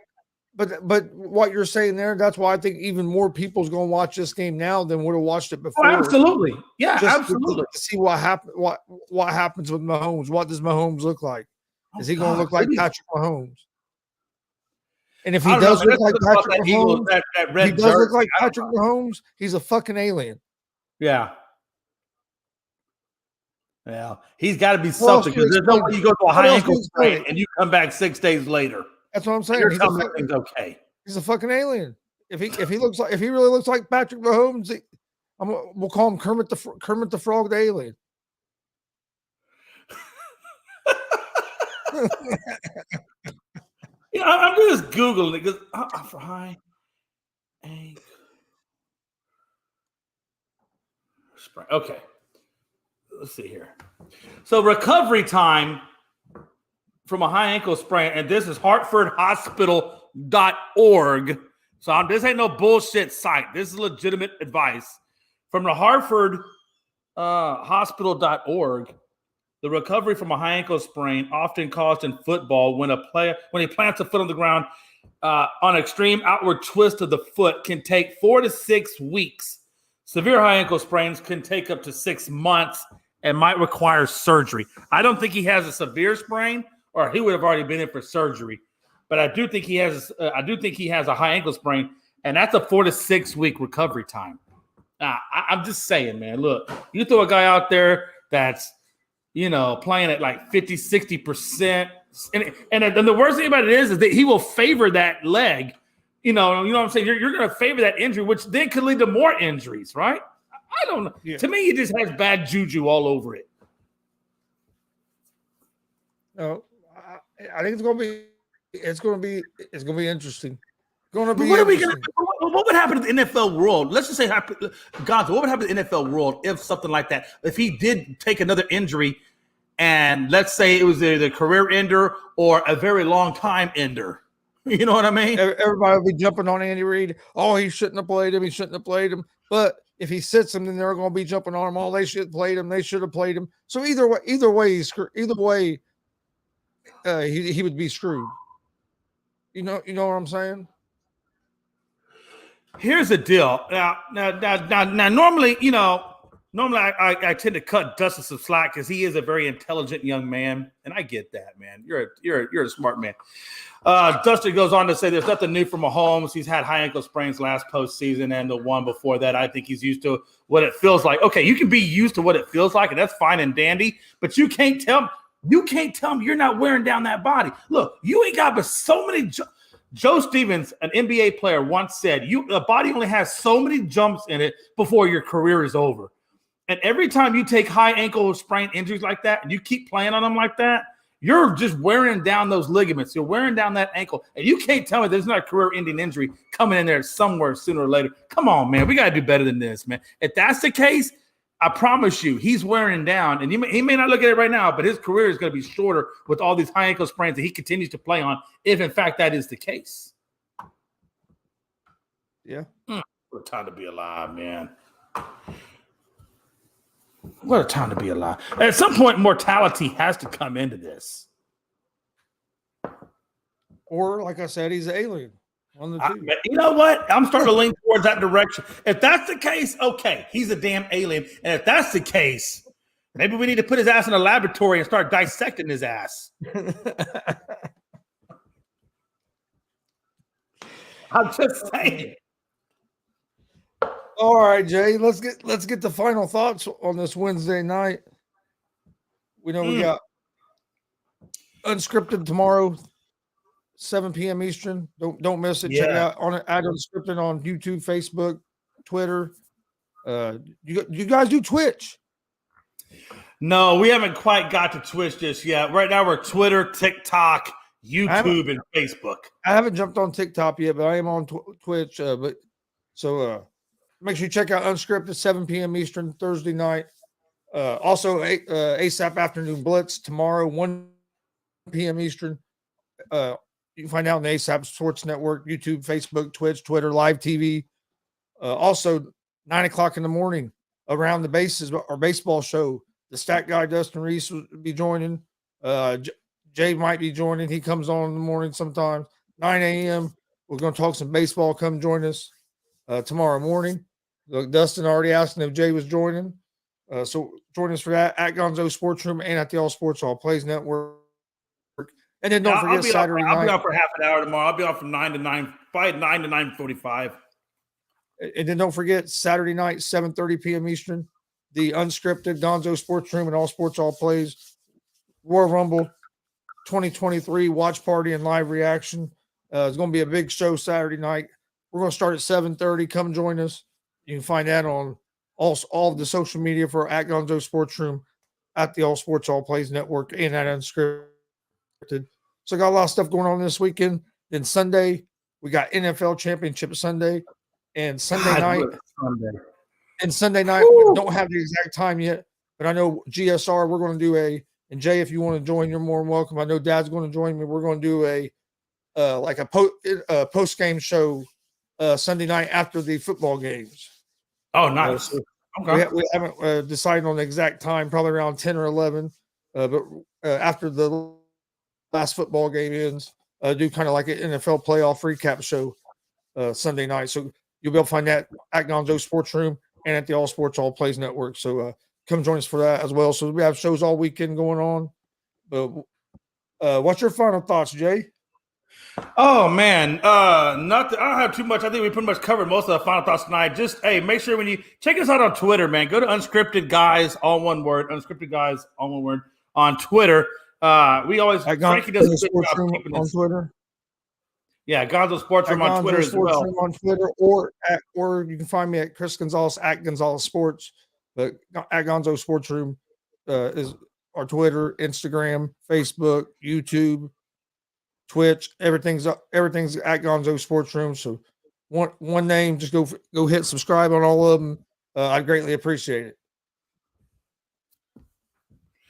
But what you're saying there, that's why I think even more people's going to watch this game now than would have watched it before. Oh, absolutely, yeah, absolutely. To see what happens with Mahomes. What does Mahomes look like? Is he going to look like Patrick Mahomes? And if he does look like Patrick Mahomes, he's a fucking alien. Yeah. Yeah, he's got to be something because there's no way you go to a high ankle sprain and you come back 6 days later. That's what I'm saying. He's okay. He's a fucking alien. If he really looks like Patrick Mahomes, we'll call him Kermit the Frog the alien. Yeah, I'm just Googling it because for high ankle sprain. Okay. Let's see here. So recovery time from a high ankle sprain, and this is hartfordhospital.org. So this ain't no bullshit site. This is legitimate advice from the Hartford hospital.org. The recovery from a high ankle sprain, often caused in football when he plants a foot on the ground on extreme outward twist of the foot, can take 4 to 6 weeks. Severe high ankle sprains can take up to 6 months and might require surgery. I don't think he has a severe sprain, or he would have already been in for surgery. But I do think he has. A high ankle sprain, and that's a 4 to 6 week recovery time. I'm just saying, man. Look, you throw a guy out there that's playing at like 50, 60%, and the worst thing about it is that he will favor that leg. You know what I'm saying? You're going to favor that injury, which then could lead to more injuries, right? I don't know. Yeah. To me, it just has bad juju all over it. No, I think it's going to be interesting. What would happen to the NFL world? Let's just say, Gonzo, what would happen to the NFL world if something like that? If he did take another injury, and let's say it was either a career ender or a very long time ender. You know what I mean? Everybody will be jumping on Andy Reid. Oh, he shouldn't have played him. He shouldn't have played him. But if he sits him, then they're going to be jumping on him. Oh, they should have played him. They should have played him. So either way, he would be screwed. You know what I'm saying? Here's the deal. Now, normally, I tend to cut Dustin some slack because he is a very intelligent young man, and I get that, man. You're a smart man. Dustin goes on to say there's nothing new from Mahomes. He's had high ankle sprains last postseason and the one before that. I think he's used to what it feels like. Okay, you can be used to what it feels like, and that's fine and dandy, but you can't tell me you're not wearing down that body. Look, you ain't got but so many. Joe Stevens, an NBA player, once said, the body only has so many jumps in it before your career is over. And every time you take high ankle sprain injuries like that and you keep playing on them like that, you're just wearing down those ligaments. You're wearing down that ankle. And you can't tell me there's not a career-ending injury coming in there somewhere sooner or later. Come on, man. We got to do better than this, man. If that's the case, I promise you, he's wearing down. And he may not look at it right now, but his career is going to be shorter with all these high ankle sprains that he continues to play on, if, in fact, that is the case. Yeah. What a time to be alive, man. What a time to be alive. At some point, mortality has to come into this. Or, like I said, he's an alien. You know what? I'm starting to lean towards that direction. If that's the case, okay, he's a damn alien. And if that's the case, maybe we need to put his ass in a laboratory and start dissecting his ass. I'm just saying. All right, Jay. Let's get the final thoughts on this Wednesday night. We know we got Unscripted tomorrow, 7 p.m. Eastern. Don't miss it. Check it out on at Unscripted on YouTube, Facebook, Twitter. You guys do Twitch? No, we haven't quite got to Twitch just yet. Right now we're Twitter, TikTok, YouTube, and Facebook. I haven't jumped on TikTok yet, but I am on Twitch. Make sure you check out Unscripted, 7 p.m. Eastern, Thursday night. Also, ASAP Afternoon Blitz tomorrow, 1 p.m. Eastern. You can find out on the ASAP Sports Network, YouTube, Facebook, Twitch, Twitter, live TV. Also, 9 o'clock in the morning, Around the Bases, our baseball show. The stat guy, Dustin Reese, will be joining. Jay might be joining. He comes on in the morning sometimes. 9 a.m. We're going to talk some baseball. Come join us tomorrow morning. Dustin already asked if Jay was joining. So join us for that at GonzoSportsRoom and at the All Sports All Plays Network. And then don't forget Saturday night. I'll be on for half an hour tomorrow. I'll be on from 9 to 9, by 9 to 9:45. And then don't forget Saturday night, 7:30 p.m. Eastern, the unscripted Gonzo Sports Room and All Sports All Plays Royal Rumble 2023 watch party and live reaction. It's going to be a big show Saturday night. We're going to start at 7:30. Come join us. You can find that on all of the social media for at Gonzo Sports Room, at the All Sports All Plays Network, and at Unscripted. So got a lot of stuff going on this weekend. Then Sunday, we got NFL Championship Sunday. And Sunday night, we don't have the exact time yet, but I know G.S.R. we're going to do and Jay, if you want to join, you're more than welcome. I know Dad's going to join me. We're going to do a post-game show Sunday night after the football games. Oh, nice. So okay. We haven't decided on the exact time, probably around 10 or 11, but after the last football game ends, do kind of like an NFL playoff recap show Sunday night. So you'll be able to find that at Gonzo Sports Room and at the All Sports All Plays Network. So come join us for that as well. So we have shows all weekend going on. But what's your final thoughts, Jay? Oh man, nothing. I don't have too much. I think we pretty much covered most of the final thoughts tonight. Just make sure when you check us out on Twitter, man, go to Unscripted Guys, all one word. Unscripted Guys, all one word on Twitter. We always Frankie does a good job keeping on Twitter. Yeah, Gonzo Sports Room on Twitter as well. On Twitter, or you can find me at Chris Gonzalez at Gonzalez Sports. But at Gonzo Sports Room is our Twitter, Instagram, Facebook, YouTube, Twitch. Everything's at Gonzo Sports Room. So one name, just go hit subscribe on all of them. I'd greatly appreciate it.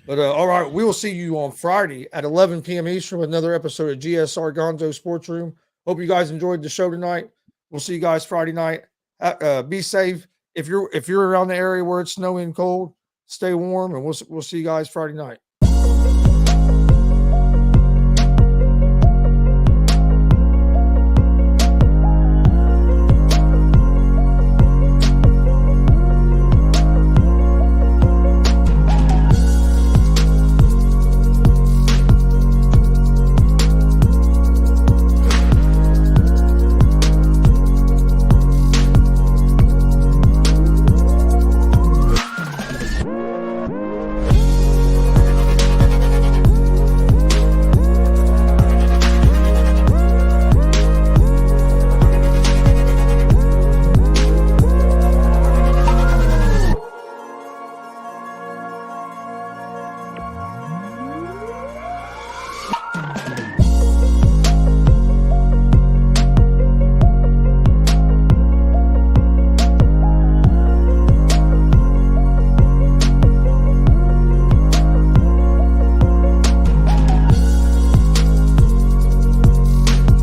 But all right, we will see you on Friday at 11 p.m. Eastern with another episode of G.S.R. Gonzo Sports Room. Hope you guys enjoyed the show tonight. We'll see you guys Friday night. Be safe. If you're around the area where it's snowy and cold, stay warm, and we'll see you guys Friday night.